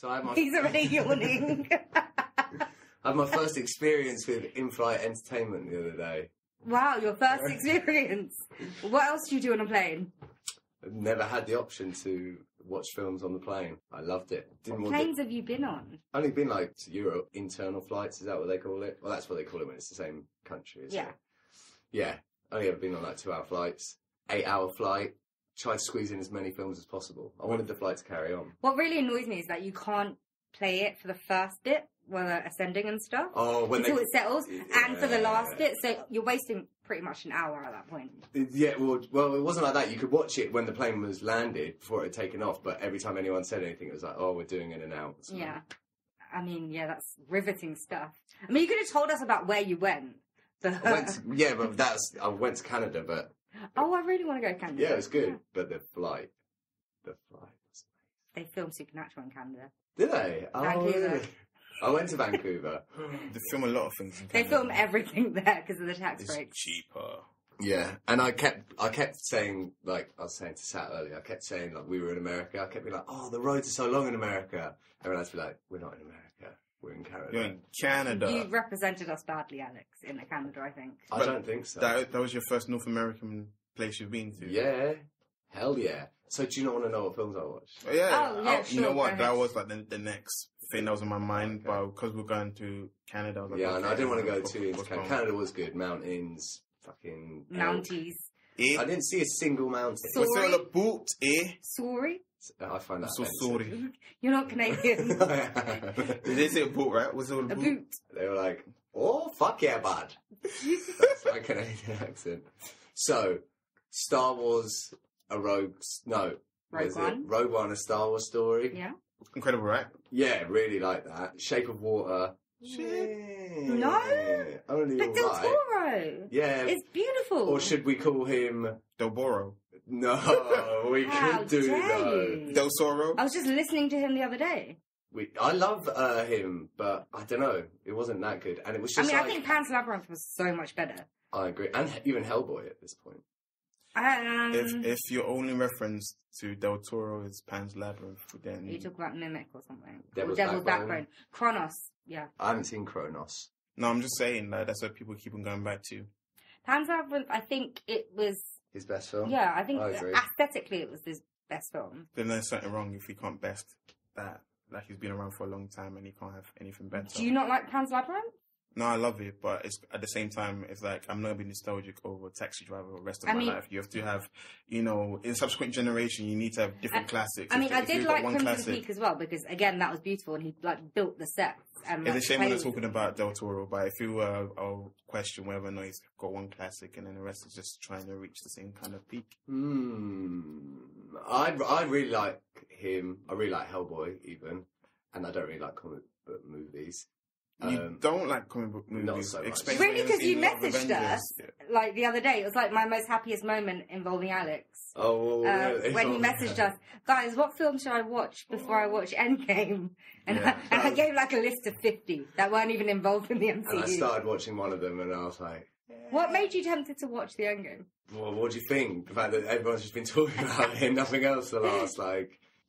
So I had my... He's already yawning. I had my first experience with in-flight entertainment the other day. Wow, your first experience. What else do you do on a plane? I've never had the option to watch films on the plane. I loved it. What planes have you been on? Only been like to Europe, internal flights, is that what they call it? Well, that's what they call it when it's the same country, isn't it? Yeah. Only ever been on like 2-hour flights, 8-hour flight. Tried to squeeze in as many films as possible. I wanted the flight to carry on. What really annoys me is that you can't play it for the first bit when they're ascending and stuff. Oh, until it settles, and for the last bit, so you're wasting pretty much an hour at that point. Yeah, well, it wasn't like that. You could watch it when the plane was landed before it had taken off, but every time anyone said anything, it was like, oh, we're doing in and out. So. Yeah. I mean, yeah, that's riveting stuff. I mean, you could have told us about where you went. I went to Canada, but... Oh, I really want to go to Canada. Yeah, it was good, but the flight was amazing. They filmed Supernatural in Canada. Did they? Vancouver. Really? I went to Vancouver. They film a lot of things in Canada. They film everything there because of the tax It's breaks. cheaper. Yeah, and I kept saying, like I was saying to Sat earlier, I kept saying like we were in America. I kept being like, oh, the roads are so long in America. Everyone else would be like, we're not in America, we're in Canada. You're in Canada. You represented us badly, Alex, in Canada, I think. I don't think so. That was your first North American place you've been to? Yeah, hell yeah. So do you not want to know what films I watched? Oh, yeah. Oh, yeah, You know sure, what? go That ahead. was like the next thing that was in my mind, but because we're going to Canada, I was like, Yeah, okay, and I didn't want to go what's too into going Canada. on? Canada was good. Mountains, fucking... Mounties. I didn't see a single mountain. So- What's all the boot, eh? Sorry? I find that I'm so offensive. sorry. You're not Canadian. They say a boot, right? What's all A the boot? boot. They were like, oh, fuck yeah, bud. That's my Canadian accent. So, Star Wars, a Rogue... No. Rogue was it? One. Rogue One, a Star Wars story. Yeah. Incredible, right? Yeah, really like that. Shape of Water. No. Only But Del alright. Toro. Yeah. It's beautiful. Or should we call him... Del Boro. No, we How could do dare though. you. Del Soro. I was just listening to him the other day. I love him, but I don't know. It wasn't that good. And it was I just mean, like... I think Pan's Labyrinth was so much better. I agree. And even Hellboy at this point. If your only reference to Del Toro is Pan's Labyrinth, then You talk about Mimic or something. Devil's or Devil's Backbone. Backbone. Kronos, yeah. I haven't seen Kronos. no, I'm just saying that that's what people keep on going back to. Pan's Labyrinth, I think it was... His best film? Yeah, I think I agree. aesthetically it was his best film. Then there's something wrong if he can't best that. Like he's been around for a long time and he can't have anything better. Do you not like Pan's Labyrinth? No, I love it, but it's at the same time, it's like I'm not gonna be nostalgic over Taxi Driver the rest of my life. You have to have, in subsequent generation, you need to have different classics. I mean, I If did you've got like one Crimson classic- Peak as well because again that was beautiful and he like built the sets. And, It's a like, shame we're not played- talking about Del Toro, but if you I'll question whether or not he's got one classic and then the rest is just trying to reach the same kind of peak. I really like him. I really like Hellboy, even. And I don't really like comic book movies. You don't like comic book not movies. so much. Explain Really, why you because you haven't seen messaged Avengers. us like the other day. It was like my most happiest moment involving Alex. Oh, really? When you messaged us, guys, what film should I watch before I watch Endgame? And, Yeah. I gave like a list of 50 that weren't even involved in the MCU. And I started watching one of them and I was like... What made you tempted to watch the Endgame? Well, what do you think? The fact that everyone's just been talking about it and nothing else for the last,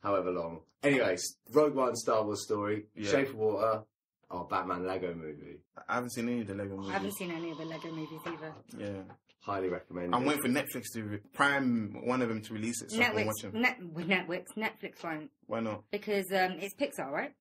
however long. Anyways, Rogue One, Star Wars story, Yeah. Shape of Water, Batman Lego movie. I haven't seen any of the Lego movies. I haven't seen any of the Lego movies either. Yeah. Highly recommend I'm it. waiting for Netflix to Prime one of them to release it so I can watch them. Netflix won't. Why not? Because it's Pixar, right?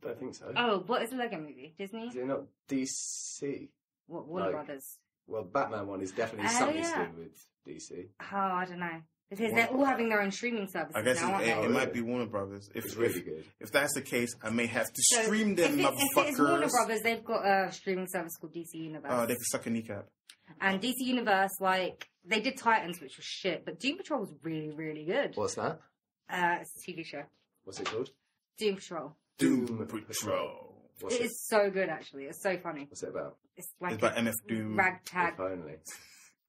Don't think so. Oh, what is the Lego movie? Disney? Is it not DC? What, Warner Like- Brothers? Well, Batman one is definitely Oh, something yeah. to do with DC. Oh, I don't know. Because What? they're all having their own streaming services I guess now, aren't it they? might be Warner Brothers. It's really good. If that's the case, I may have to So, stream them, if it's Warner motherfuckers. Brothers, they've got a streaming service called DC Universe. Oh, they can suck a kneecap. And DC Universe, they did Titans, which was shit, but Doom Patrol was really, really good. What's that? It's a TV show. What's it called? Doom Patrol. Doom Patrol. What's It it? is so good, actually. It's so funny. What's it about? It's like It's about a MF Doom. ragtag If only.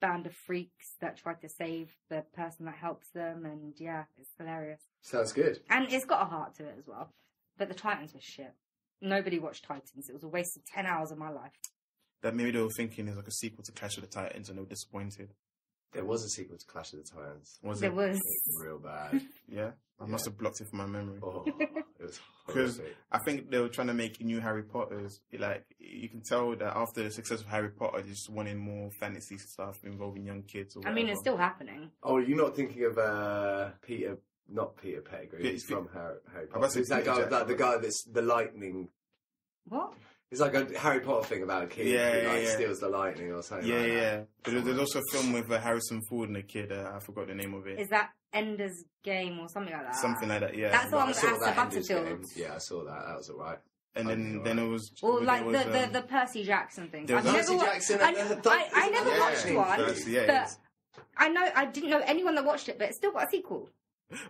band of freaks that try to save the person that helps them, and yeah, it's hilarious. Sounds good. And it's got a heart to it as well. But the Titans was shit. Nobody watched Titans. It was a waste of 10 hours of my life. That maybe they were thinking is like a sequel to Clash of the Titans and they were disappointed. There was a sequel to Clash of the Titans. Was There it? was. Real bad. Yeah? I must have blocked it from my memory. Oh, it was horrible. because I think they were trying to make new Harry Potters. Like, you can tell that after the success of Harry Potter, they just wanted more fantasy stuff involving young kids. Or whatever. I mean, it's still happening. Oh, you're not thinking of Peter? Not Peter Pettigrew. He's from Harry Potter. It's that guy, the guy that's the lightning. What? It's like a Harry Potter thing about a kid who steals the lightning or something. There's also a film with Harrison Ford and a kid. I forgot the name of it. Is that Ender's Game or something like that? Something like that. Yeah. That's the one with Aleister Butterfield. Yeah, I saw that. That was alright. And then it was... Or like the Percy Jackson thing. Percy Jackson. I never watched one, but I didn't know anyone that watched it, but it's still got a sequel.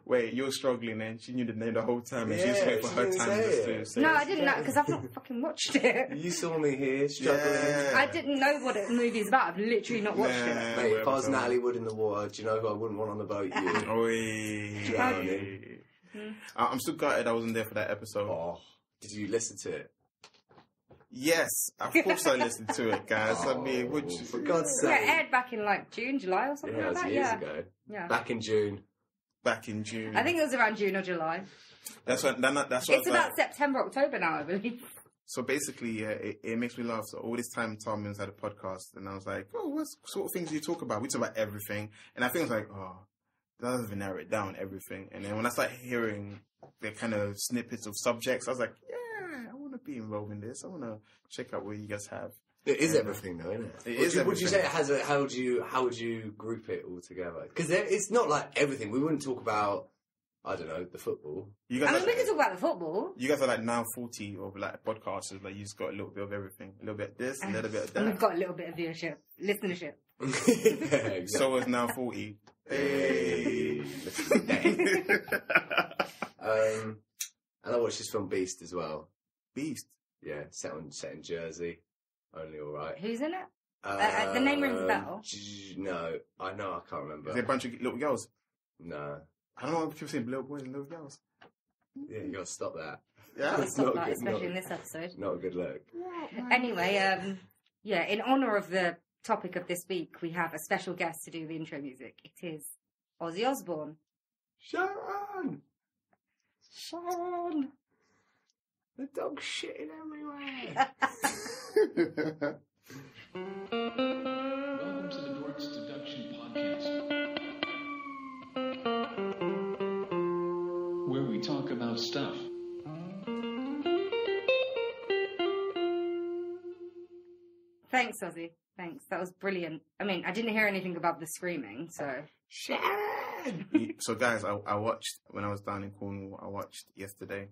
Wait, you were struggling and she knew the name the whole time and she was waiting for her time to say No, I didn't know because I've not fucking watched it. You saw me here struggling. Yeah. I didn't know what the movie's about. I've literally not watched it. Mate, if I was Natalie Wood in the water, do you know who I wouldn't want on the boat? You. I'm still gutted I wasn't there for that episode. Oh, did you listen to it? Yes, of course I listened to it, guys. I mean, for God's sake. Yeah, it aired back in like June, July or something like that. Years ago. Yeah. Back in June. I think it was around June or July. That's what. It's about September, October now, I believe. So basically, it makes me laugh. So all this time, Tom had a podcast, and I was like, "Oh, what sort of things do you talk about?" We talk about everything, and I think I was like, "Oh, that doesn't even narrow it down everything." And then when I started hearing the kind of snippets of subjects, I was like, "Yeah, I want to be involved in this. I want to check out what you guys have." It is everything, though, isn't it? It is everything. Would you say it has how would you group it all together? Because it's not like everything. We wouldn't talk about, I don't know, the football. We can talk about the football. You guys are like now 40 of like podcasters. Like, you've got a little bit of everything. A little bit of this, a little bit of that. And we've got a little bit of listenership. Exactly. So is now 40. Hey. And I watched this film Beast as well. Beast? Yeah, set in Jersey. Only alright. Who's in it? The name rings a bell. No, I can't remember. Is there a bunch of little girls? No. I don't know why people saying little boys and little girls. Yeah, you gotta stop that. Yeah, That's stop that, especially in this episode. Not a good look. Anyway, in honour of the topic of this week, we have a special guest to do the intro music. It is Ozzy Osbourne. Sharon! The dog's shitting everywhere. Welcome to the Dorks Deduction Podcast, where we talk about stuff. Thanks, Ozzy. Thanks. That was brilliant. I mean, I didn't hear anything about the screaming, so... Sharon! So, guys, I watched, when I was down in Cornwall, I watched yesterday.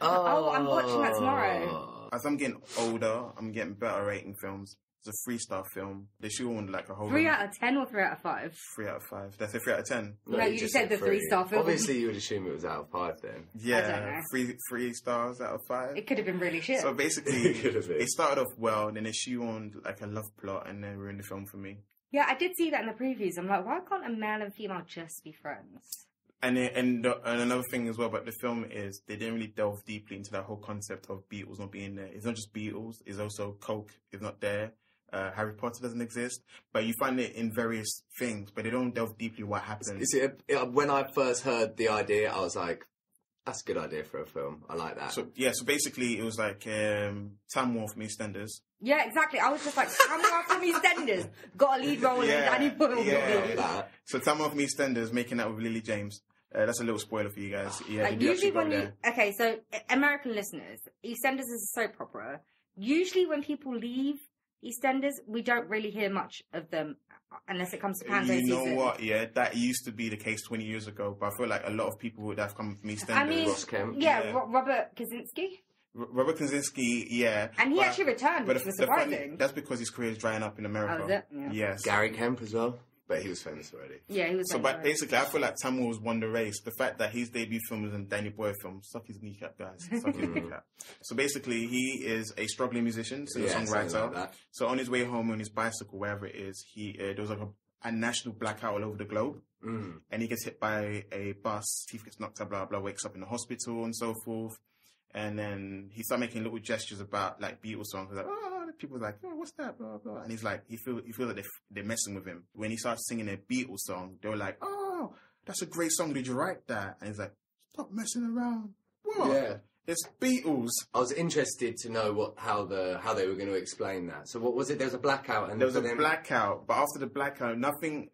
Oh, I'm watching that tomorrow. As I'm getting older, I'm getting better rating films. It's a 3-star film. They should want like a whole... 3 out of 10 or 3 out of 5? 3 out of 5. That's a 3 out of 10. No, you said the 3-star film. Obviously, you would assume it was out of 5 then. Yeah, 3 stars out of 5. It could have been really shit. So basically, it started off well, and then they showned like a love plot, and then ruined the film for me. Yeah, I did see that in the previews. I'm like, why can't a male and female just be friends? And another thing as well about the film is they didn't really delve deeply into that whole concept of Beatles not being there. It's not just Beatles, it's also Coke is not there. Harry Potter doesn't exist, but you find it in various things, but they don't delve deeply what happens. When I first heard the idea, I was like, that's a good idea for a film. I like that. So basically it was like Tamworth from EastEnders. Yeah, exactly. I was just like, Tamworth from EastEnders got a lead role in Danny Boyle. Yeah. So Tamworth from EastEnders making that with Lily James. That's a little spoiler for you guys. Yeah, usually when so American listeners, EastEnders is a soap opera. Usually when people leave EastEnders, we don't really hear much of them unless it comes to Panto season. You know what? Yeah, that used to be the case 20 years ago, but I feel like a lot of people would have come from EastEnders. I mean, Ross Kemp. Robert Kaczynski. Robert Kaczynski, yeah. And he actually returned, which was surprising. That's because his career is drying up in America. Oh, is it? Yeah. Yes. Gary Kemp as well. But he was famous already. Yeah, he was famous. But basically, I feel like Tamworth won the race. The fact that his debut film was a Danny Boyle film, suck his kneecap, guys. Suck his kneecap. So basically, he is a struggling musician, singer-songwriter. Like so on his way home on his bicycle, wherever it is, there was like a national blackout all over the globe. Mm. And he gets hit by a bus, teeth gets knocked out, blah, blah, wakes up in the hospital and so forth. And then he started making little gestures about like Beatles songs. Like, people were like, oh, what's that? Blah, blah. And he's like, he feels like they're messing with him. When he starts singing a Beatles song, they were like, oh, that's a great song. Did you write that? And he's like, stop messing around. What? Yeah. It's Beatles. I was interested to know how they were going to explain that. So what was it? There was a blackout, and There was a blackout, but after the blackout, nothing.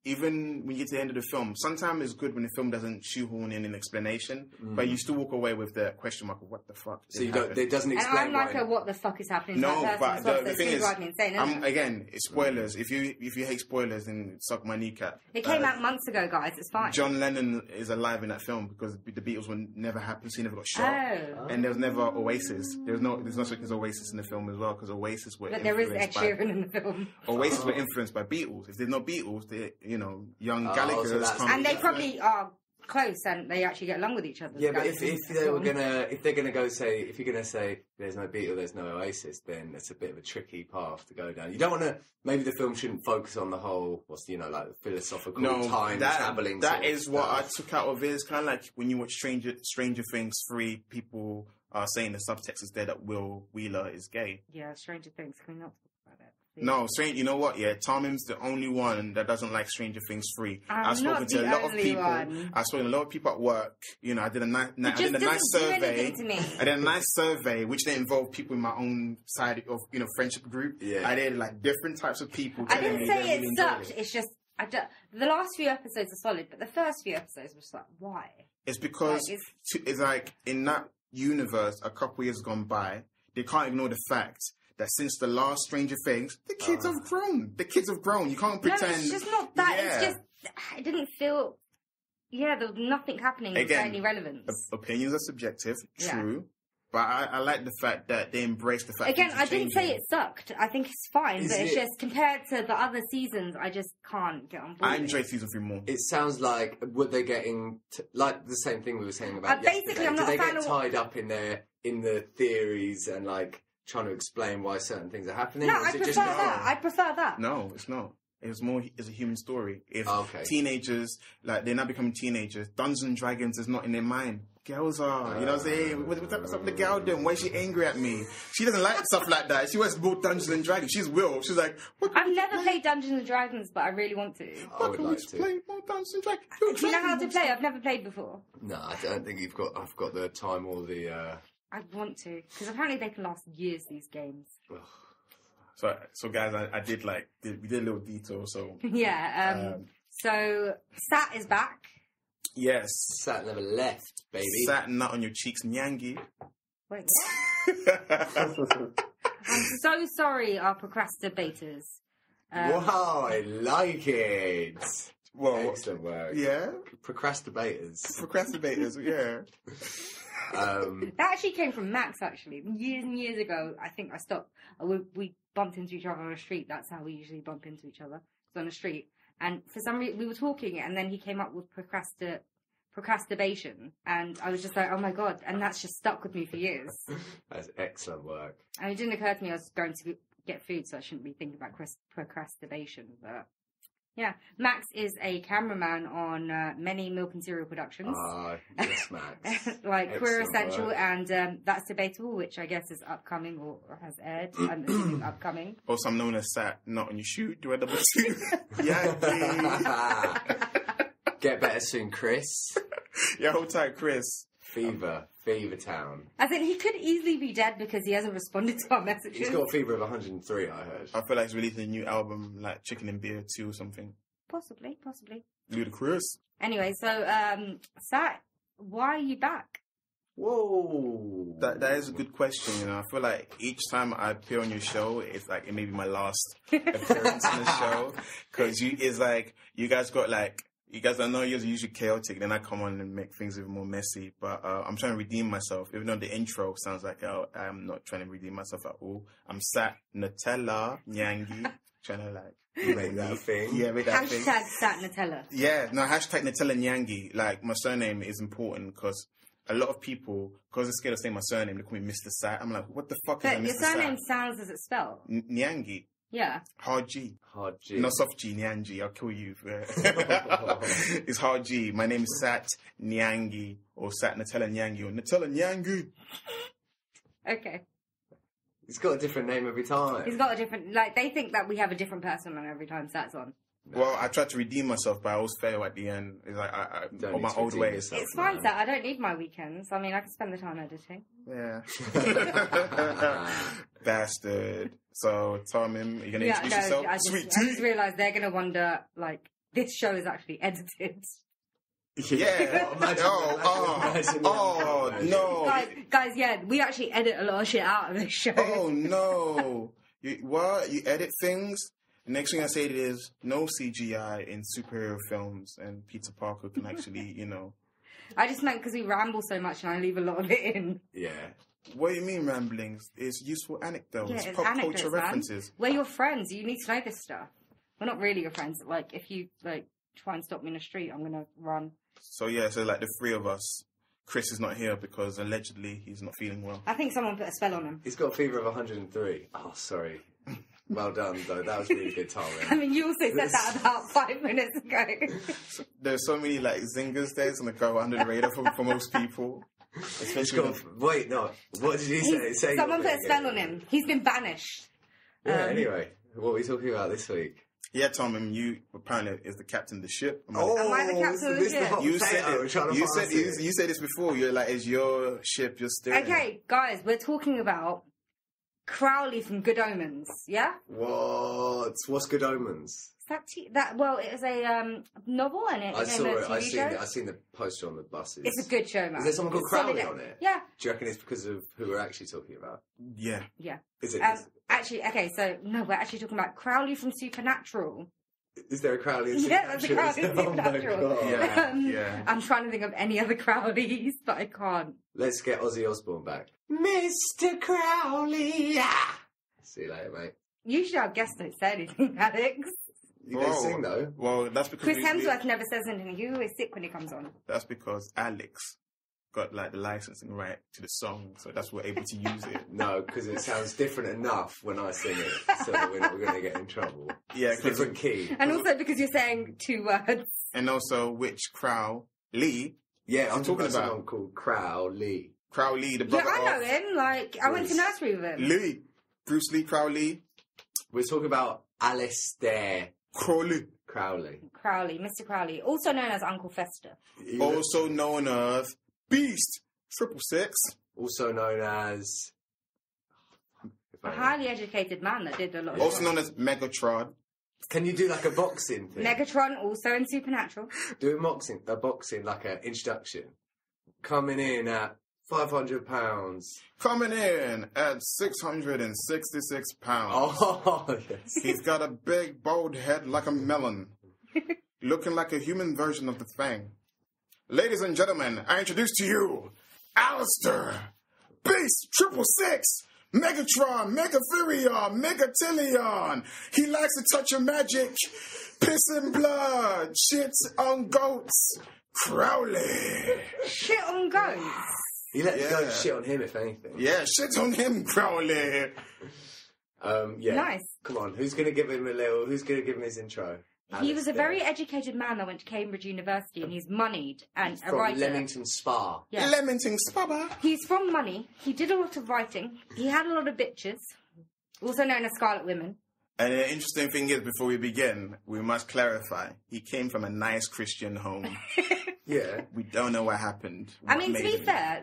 Even when you get to the end of the film, sometimes it's good when the film doesn't shoehorn in an explanation, but you still walk away with the question mark of what the fuck. So it doesn't explain. And I'm like, what the fuck is happening? No, to that but person the thing is, insane, again, it's spoilers. If you hate spoilers, then suck my kneecap. It came out months ago, guys. It's fine. John Lennon is alive in that film because the Beatles would never happen. So he never got shot, and there was never Oasis. There's no such as Oasis in the film as well because Oasis were. But there is Ed Sheeran in the film. Oasis were influenced by Beatles. If there's no Beatles, young Gallagher's and they probably are close and they actually get along with each other. Yeah, but if they're gonna go say, if you're gonna say there's no Beatles, there's no Oasis, then it's a bit of a tricky path to go down. You don't want to. Maybe the film shouldn't focus on the whole, like philosophical time traveling. That is what I took out of it. It's kind of like when you watch Stranger Things 3, people are saying the subtext is there that Will Wheeler is gay. Yeah, Stranger Things. Can we not talk about it? No, you know what? Yeah, Tomim's the only one that doesn't like Stranger Things 3. I've spoken to a lot of people. I've spoken to a lot of people at work. I did a nice survey. I did a nice survey, which then involved people in my own side of friendship group. Yeah. I did like different types of people. I didn't say it sucked. It's just the last few episodes are solid, but the first few episodes were just like, why? It's because it's like in that universe, a couple years gone by, they can't ignore the fact that since the last Stranger Things, the kids have grown. The kids have grown. You can't pretend. No, it's just not that. Yeah. It's just, it didn't feel, there was nothing happening with any relevance. Opinions are subjective, true. But I like the fact that they embrace the fact I didn't say it sucked. I think it's fine. But it's just, compared to the other seasons, I just can't get on board. I enjoyed season 3 more. It sounds like, were they getting, like the same thing we were saying about basically, I'm not Did they get tied up in the theories and like, trying to explain why certain things are happening? No, I prefer that. I prefer that. No, it's not. It's a human story. If teenagers, like, they're not becoming teenagers, Dungeons and Dragons is not in their mind. Girls are, you know what I'm saying? What's up with the girl doing? Why is she angry at me? She doesn't like stuff like that. She wants both Dungeons and Dragons. She's Will. She's like, I've never played Dungeons and Dragons, but I really want to. I would like to play more Dungeons and Dragons. Do you know how to play? I've never played before. No, I don't think I've got the time or the. I want to, because apparently they can last years, these games. So guys, I did we did a little detour, so. Yeah, so Sat is back. Yes. Sat never left, baby. Sat nut on your cheeks, Nyangi. Wait, what? I'm so sorry, our procrastinators. Wow, I like it. Well, excellent work. Yeah. Procrastinators, yeah. That actually came from Max, actually. Years and years ago, I think I stopped. We bumped into each other on a street. That's how we usually bump into each other. It's on a street. And for some reason, we were talking, and then he came up with procrastination. And I was just like, oh my God. And that's just stuck with me for years. That's excellent work. And it didn't occur to me I was going to get food, so I shouldn't be thinking about procrastination. But yeah, Max is a cameraman on many Milk and Cereal productions. Yes, Max. Like Queer Essential and That's Debatable, which I guess is upcoming or has aired. I'm assuming upcoming. Also, I'm known as Sat, not on your shoe. Do I double two? Yeah. Get better soon, Chris. Yeah, hold tight, Chris. Fever Town. I think he could easily be dead because he hasn't responded to our messages. He's got a fever of 103, I heard. I feel like he's releasing a new album, like Chicken and Beer 2 or something. Possibly. Ludicrous. Anyway, so, Sat, why are you back? Whoa. That is a good question, I feel like each time I appear on your show, it's like it may be my last appearance on the show. Because you guys got you guys, I know you're usually chaotic, then I come on and make things even more messy. But I'm trying to redeem myself. Even though the intro sounds like I'm not trying to redeem myself at all. I'm Sat Nutella Nyangi. Trying to make that thing. Yeah, make that thing. Hashtag Sat Nutella. Yeah, no, hashtag Nutella Nyangi. Like, my surname is important because a lot of people, because they're scared of saying my surname, they call me Mr. Sat. I'm like, what the fuck is Mr. Sat? Your surname sounds as it's spelled. Nyangi. Yeah. Hard G. Not soft G, Nyangi. I'll kill you. It's hard G. My name is Sat Nyangi, or Sat Nutella Nyangi, or Nutella Nyangi. Okay. He's got a different name every time. He's got a different, they think that we have a different person on every time Sat's on. Well, I tried to redeem myself, but I always fail at the end. It's like on my old ways. Yourself, It's fine, Sat. I don't need my weekends. I mean, I can spend the time editing. Yeah. Bastard. So, Tom, are you going to introduce yourself? I Sweet just tea. realised they're going to wonder, like, this show is actually edited. Yeah. No. Guys, yeah, we actually edit a lot of shit out of this show. Oh, no. What? You edit things? The next thing I say is no CGI in superhero films, and Peter Parker can actually, I just meant because we ramble so much and I leave a lot of it in. Yeah. What do you mean ramblings? It's useful anecdotes, Yeah, it's pop anecdotes, culture man. references. We're your friends. You need to know this stuff. We're not really your friends. Like, if you, try and stop me in the street, I'm going to run. So like the three of us, Chris is not here because allegedly he's not feeling well. I think someone put a spell on him. He's got a fever of 103. Oh, sorry. Well done, though. That was really good timing. I mean, you also said that about 5 minutes ago. There's so many zingers there. It's going to go under the radar for most people. Especially Wait, no. What did you say? Someone put a spell on him. He's been banished. Yeah, anyway. What are we talking about this week? Yeah, Tom, and you apparently is the captain of the ship. Am I the captain of the ship? You said this before. You're like, is your ship your steering? Okay, guys, we're talking about Crowley from Good Omens, yeah? What's Good Omens? Well, it was a novel and it became a TV show. I've seen the poster on the buses. It's a good show, man. Is there someone called Crowley on it? Yeah. Do you reckon it's because of who we're actually talking about? Yeah. Yeah. Is it? Actually, okay, so, no, we're actually talking about Crowley from Supernatural. Is there a Crowley in Yeah, there's a Crowley in Supernatural. Oh my God. Yeah. I'm trying to think of any other Crowleys, but I can't. Let's get Ozzy Osbourne back. Mr. Crowley! See you later, mate. Usually our guests don't say anything, Alex. You don't sing, though. Well, that's because... Chris Hemsworth never says anything. He always sick when he comes on. That's because Alex got, the licensing right to the song, so that's why we're able to use it. No, because it sounds different enough when I sing it, so that we're not going to get in trouble. Yeah, it's a different key. And also because you're saying 2 words. And also, which Crowley? Yeah, I'm talking about someone called Crowley. Crowley, the brother I know him. I went to nursery with him. Louis. Bruce Lee Crowley. We're talking about Aleister Crowley. Crowley, Mr. Crowley, also known as Uncle Fester. Also known as Beast 666. Also known as... A highly educated man that did a lot of Also known as Megatron. Can you do a boxing thing? Megatron, also in Supernatural. Do a boxing, an introduction. Coming in at £500. Coming in at 666 pounds. Oh, yes. He's got a big, bald head like a melon. Looking like a human version of the Thing. Ladies and gentlemen, I introduce to you Aleister, Beast 666, Megatron, Megatherion, Megatillion. He likes to touch your magic, piss and blood, shit on goats. Crowley. Shit on goats. You let the goat shit on him, if anything. Yeah, shit on him, Crowley. Yeah. Nice. Come on, who's going to give him his intro? He was a very educated man that went to Cambridge University and he's moneyed and a writer. From Leamington Spa. Yeah. Leamington Spa. He's from money. He did a lot of writing. He had a lot of bitches, also known as Scarlet Women. And the interesting thing is, before we begin, we must clarify. He came from a nice Christian home. Yeah. We don't know what happened. I mean, to be fair,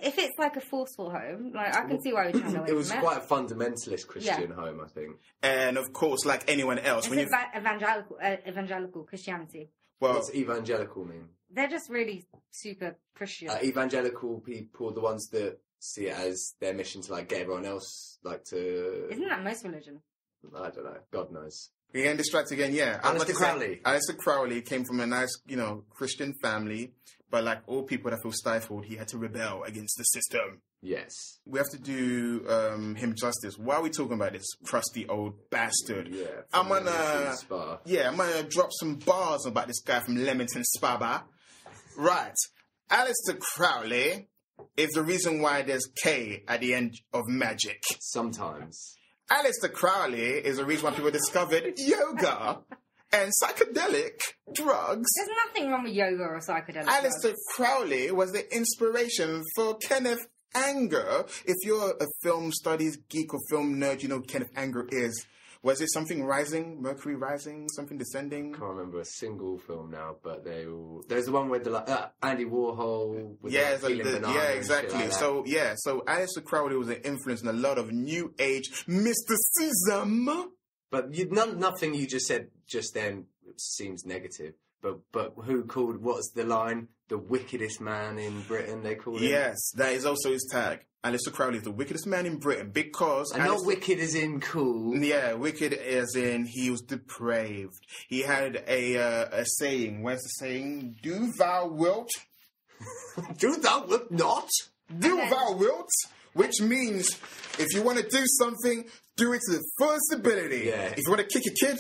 if it's a forceful home, I can see why we're trying to. It was quite a fundamentalist Christian home, I think. And of course, like anyone else, it's evangelical Christianity. Well, what's evangelical mean? They're just really super Christian. Evangelical people, the ones that see it as their mission to get everyone else to. Isn't that most religion? I don't know. God knows. We're getting distracted again, yeah. Aleister Crowley. Aleister Crowley came from a nice, Christian family. But like all people that feel stifled, he had to rebel against the system. Yes. We have to do him justice. Why are we talking about this crusty old bastard? Yeah. I'm gonna drop some bars about this guy from Leamington Spa. Right. Aleister Crowley is the reason why there's K at the end of magic. Sometimes. Aleister Crowley is the reason why people discovered yoga and psychedelic drugs. There's nothing wrong with yoga or psychedelic Aleister drugs. Crowley was the inspiration for Kenneth Anger. If you're a film studies geek or film nerd, you know who Kenneth Anger is. Was it something rising? Mercury rising? Something descending? I can't remember a single film now, but there's the one with Andy Warhol. With peeling bananas and exactly. shit like that. So Aleister Crowley was an influence in a lot of New Age mysticism. But nothing you just said just then seems negative. But who called? What's the line? The wickedest man in Britain. They called him. Yes, that is also his tag. Aleister Crowley is the wickedest man in Britain because... And not wicked as in cool. Yeah, wicked as in he was depraved. He had a saying. Where's the saying? Do thou wilt... Do thou wilt not? Do thou wilt? Which means if you want to do something, do it to the fullest ability. Yeah. If you want to kick a kid,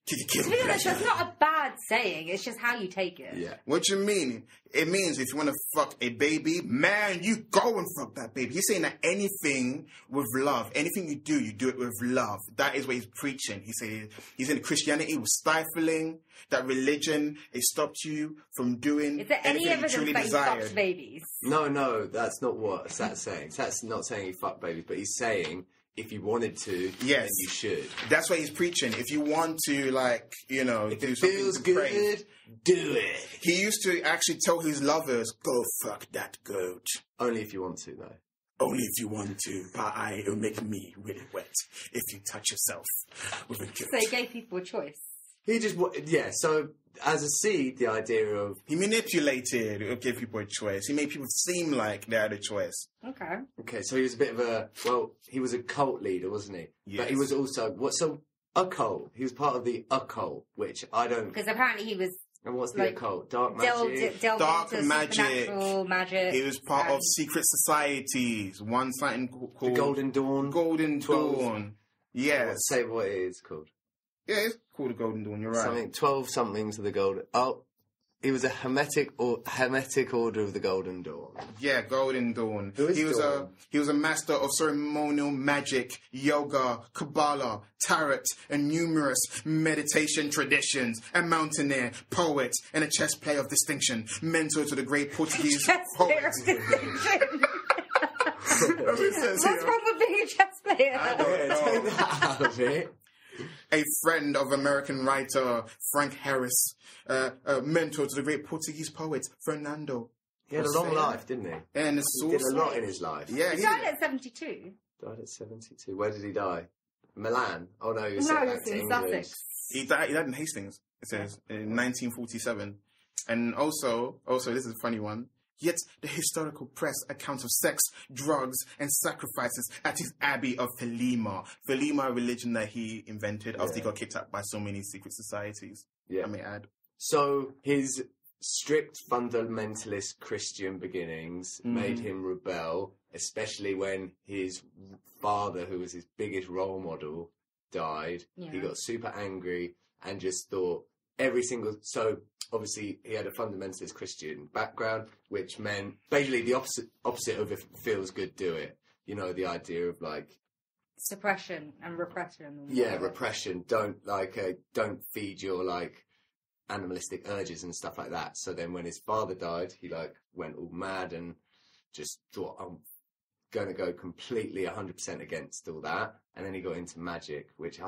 kick a kid. To be honest, that's not a bad saying. It's just how you take it. Yeah. What you mean? It means if you want to fuck a baby, man, you go and fuck that baby. He's saying that anything with love, anything you do it with love. That is what he's preaching. He's saying Christianity was stifling, that religion, it stopped you from doing Is there any anything you truly evidence that he desired. fucks babies? No, that's not what Sat's saying. Sat's not saying he fuck babies, but he's saying if you wanted to, Yes. then you should. That's what he's preaching. If you want to, like, you know, If do it something feels depraved. good, do it. He used to actually tell his lovers, go fuck that goat. Only if you want to, though. Only if you want to, but it'll make me really wet if you touch yourself with a goat. So he gave people a choice. He just, so as a seed, the idea of... He manipulated, or gave people a choice. He made people seem like they had a choice. Okay. Okay, so he was a bit of he was a cult leader, wasn't he? Yes. But he was also, occult. He was part of the occult, which I don't... Because apparently he was And what's the like, occult? Dark magic? delved Dark into magic. supernatural magic. He was part of secret societies. One something called... The Golden Dawn? Golden 12. Dawn. Yes. Let's say what it is called. Yeah, it's called the Golden Dawn, you're right. Something, 12 somethings of the Golden... Oh, he was a Hermetic Order of the Golden Dawn. Yeah, Golden Dawn. Who is Dawn? He was a master of ceremonial magic, yoga, Kabbalah, tarot, and numerous meditation traditions. A mountaineer, poet, and a chess player of distinction. Mentor to the great Portuguese Chess player poet. of distinction. What's wrong with being a chess player? I don't know. Take that out of it. A friend of American writer Frank Harris, a mentor to the great Portuguese poet Fernando. He had a long life, didn't he? And a He did a lot in his life. Yeah, He died at 72. Died at 72. Where did he die? Milan? Oh no, he was No, sent he back was to in England. Sussex. He died in Hastings, it says, in 1947. And also, this is a funny one. Yet the historical press accounts of sex, drugs, and sacrifices at his abbey of Thelema. Thelema, a religion that he invented after he got kicked out by so many secret societies. Yeah. I may add. So his strict fundamentalist Christian beginnings made him rebel, especially when his father, who was his biggest role model, died. Yeah. He got super angry and just thought so obviously he had a fundamentalist Christian background, which meant basically the opposite of if it feels good, do it. You know, the idea of like Suppression and repression. yeah, repression. Don't feed your like animalistic urges and stuff like that. So then when his father died, he like went all mad and just thought, I'm going to go completely 100% against all that. And then he got into magic, which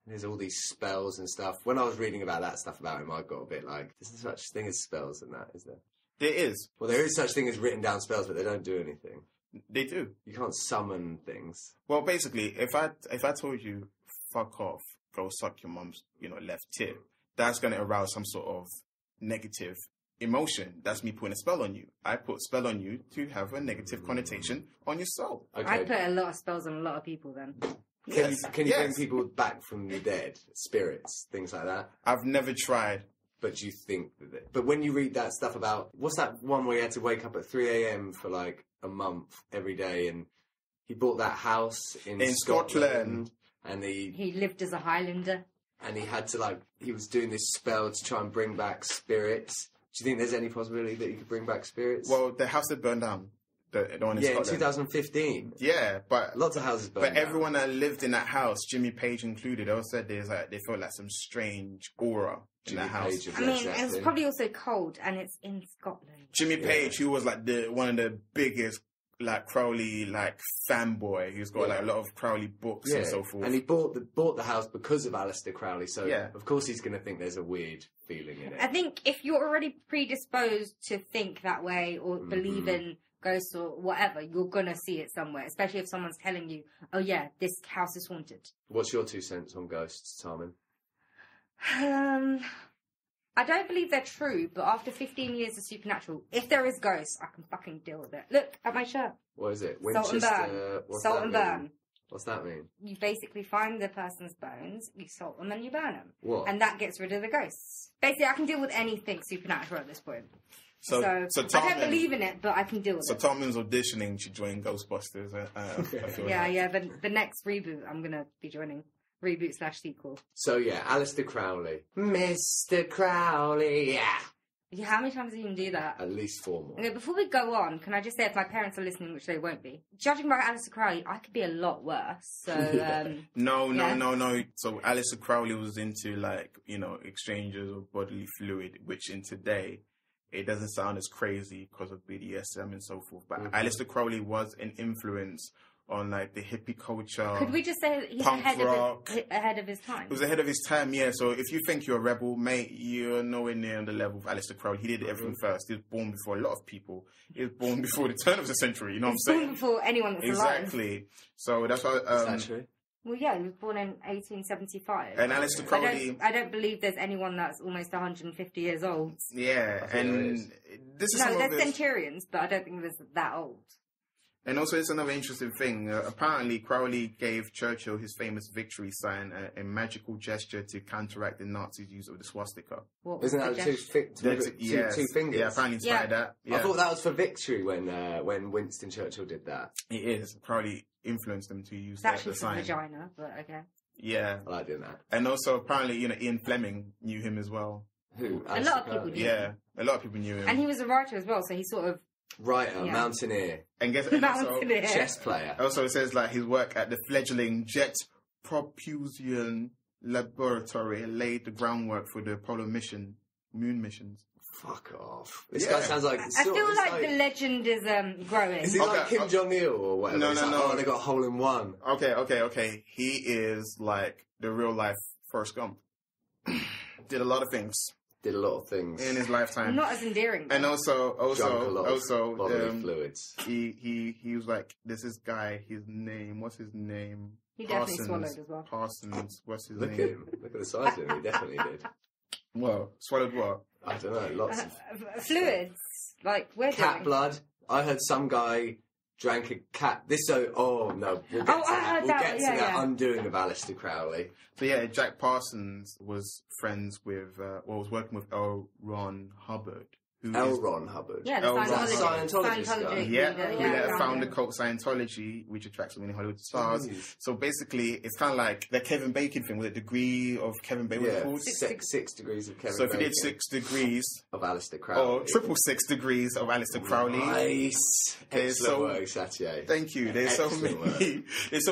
there's all these spells and stuff. When I was reading about that stuff about him, I got a bit like, there's no such thing as spells and that, is there? There is. Well, there is such thing as written down spells, but they don't do anything. They do. You can't summon things. Well, basically, if I told you, fuck off, go suck your mum's, left tip, that's going to arouse some sort of negative emotion. That's me putting a spell on you. I put a spell on you to have a negative connotation on your soul. Okay. I put a lot of spells on a lot of people then. Can you bring people back from the dead? Spirits, things like that? I've never tried. But you think that it... But when you read that stuff about... What's that one where he had to wake up at 3 a.m. for like a month every day, and he bought that house in Scotland, and he lived as a Highlander. And he had to he was doing this spell to try and bring back spirits. Do you think there's any possibility that you could bring back spirits? Well, the house that burned down. The one in Scotland. In 2015. Yeah, but... Lots of houses burned down. But everyone that lived in that house, Jimmy Page included, all said they felt like some strange aura in that house. It's probably also cold, and it's in Scotland. Jimmy Page, who was like one of the biggest like Crowley like fanboy who's got like a lot of Crowley books and so forth. And he bought the house because of Aleister Crowley, so of course he's going to think there's a weird feeling in it. I think if you're already predisposed to think that way or believe in ghosts or whatever, you're going to see it somewhere, especially if someone's telling you, oh yeah, this house is haunted. What's your 2 cents on ghosts, Tarmin? I don't believe they're true, but after 15 years of supernatural, if there is ghosts, I can fucking deal with it. Look at my shirt. What is it? Salt and burn. Salt and burn. What's that mean? You basically find the person's bones, you salt them, and you burn them. What? And that gets rid of the ghosts. Basically, I can deal with anything supernatural at this point. So I don't believe in it, but I can deal with it. So Tommen's auditioning to join Ghostbusters. I feel The next reboot I'm going to be joining. Reboot/sequel. So yeah, Aleister Crowley. Mr. Crowley, Yeah, how many times do you even do that? At least 4 more. Okay, before we go on, can I just say if my parents are listening, which they won't be, judging by Aleister Crowley, I could be a lot worse. So No. So Aleister Crowley was into like, exchanges of bodily fluid, which in today it doesn't sound as crazy because of BDSM and so forth. But Aleister Crowley was an influence on like the hippie culture. Could we just say he's ahead of his time? He was ahead of his time, yeah. So if you think you're a rebel, mate, you're nowhere near on the level of Aleister Crowley. He did everything first. He was born before a lot of people. He was born before the turn of the century. You know what I'm saying? Born before anyone that's alive. Exactly. So that's why. Is that true? Well, yeah, he was born in 1875. And Aleister Crowley... I don't believe there's anyone that's almost 150 years old. Yeah, and this is there's centurions, but I don't think there's that old. And also, it's another interesting thing. Apparently, Crowley gave Churchill his famous victory sign, a magical gesture to counteract the Nazis' use of the swastika. Isn't that two fingers? Yeah, apparently inspired that. Yeah. I thought that was for victory when Winston Churchill did that. It is. Crowley influenced them to use that the sign. Vagina, but okay. Yeah. I like doing that. And also, apparently, Ian Fleming knew him as well. Who? A lot of people knew him. Yeah, a lot of people knew him. And he was a writer as well, so he sort of... Writer, mountaineer. And Mountaineer. Chess player. Also, it says like his work at the fledgling Jet Propulsion Laboratory laid the groundwork for the Apollo moon missions. Fuck off. This guy sounds like... I feel like the legend is growing. Is he like Kim Jong-il or whatever? No. Oh, they got a hole in one. Okay. He is like the real life Forrest Gump. Did a lot of things. Did a lot of things in his lifetime. Not as endearing. And also, bodily fluids. He was like, this is guy. His name. What's his name? He definitely swallowed as well. Parsons. What's his name? Look at the size of him. He definitely did. Well, swallowed what? I don't know. Lots of fluids. Like we're cat blood. I heard some guy drank a cat. We'll get to that undoing of Aleister Crowley. So yeah, Jack Parsons was friends with, was working with L. Ron Hubbard. Ron Hubbard. Yeah, the Scientologist guy. Yeah, found the cult Scientology, which attracts so many Hollywood stars. Jeez. So basically, it's kind of like the Kevin Bacon thing, with a degree of Kevin Bacon. Yeah, six degrees of Kevin Bacon. So if you did 6 degrees of Aleister Crowley. Or 6 degrees of Aleister Crowley. Nice. Excellent work, Satye. Thank you. There's so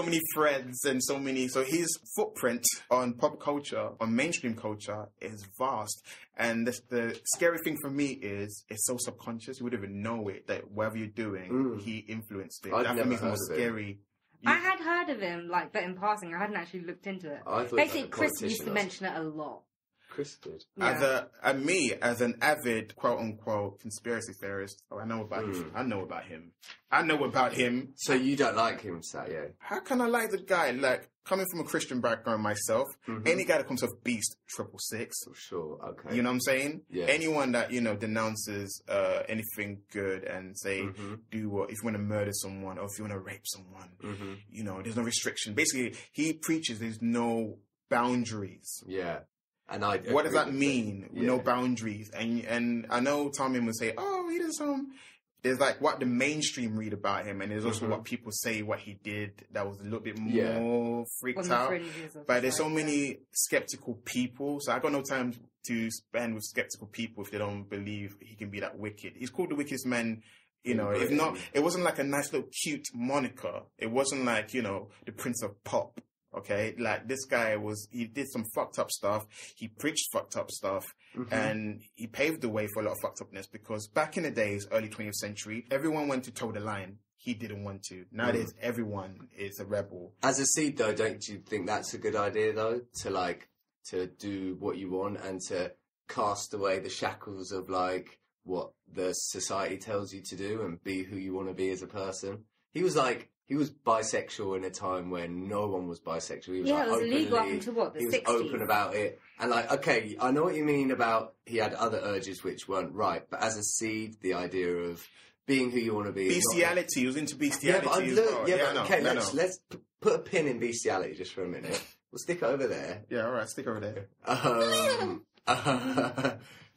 many threads and so his footprint on pop culture, on mainstream culture, is vast. And the scary thing for me is it's so subconscious. You wouldn't even know it, that whatever you're doing, he influenced it. That for me is more scary. I had heard of him, but in passing. I hadn't actually looked into it. Basically, Chris used to mention it a lot. Chris did. Yeah. As an avid quote-unquote conspiracy theorist, I know about him. I know about him. So you don't like him, Satye? How can I like the guy? Like, coming from a Christian background myself, any guy that comes off Beast 666. For sure, okay. You know what I'm saying? Yeah. Anyone that, denounces anything good and say, do what, if you want to murder someone or if you want to rape someone, there's no restriction. Basically, he preaches there's no boundaries. Yeah. And what does that mean? Yeah. No boundaries. And I know Tommy would say, oh, he does there's like what the mainstream read about him, and there's also what people say what he did that was a little bit more freaked out. But there's so many skeptical people, so I got no time to spend with skeptical people if they don't believe he can be that wicked. He's called the wickedest man. If not, it wasn't like a nice little cute moniker. It wasn't like, the Prince of Pop. Okay, like this guy he did some fucked up stuff. He preached fucked up stuff, and he paved the way for a lot of fucked upness, because back in the days, early 20th century, everyone went to toe the line. he didn't want to. Nowadays, everyone is a rebel. As a seed, though, don't you think that's a good idea, though? To do what you want and to cast away the shackles of, like, what the society tells you to do and be who you want to be as a person. He was bisexual in a time when no one was bisexual. He was, it was illegal up until the 60s. He was open about it. And, like, okay, I know what you mean about he had other urges which weren't right, but as a seed, the idea of being who you want to be. Bestiality. He was into bestiality as well. Let's put a pin in bestiality just for a minute. We'll stick it over there. Yeah, all right, stick over there.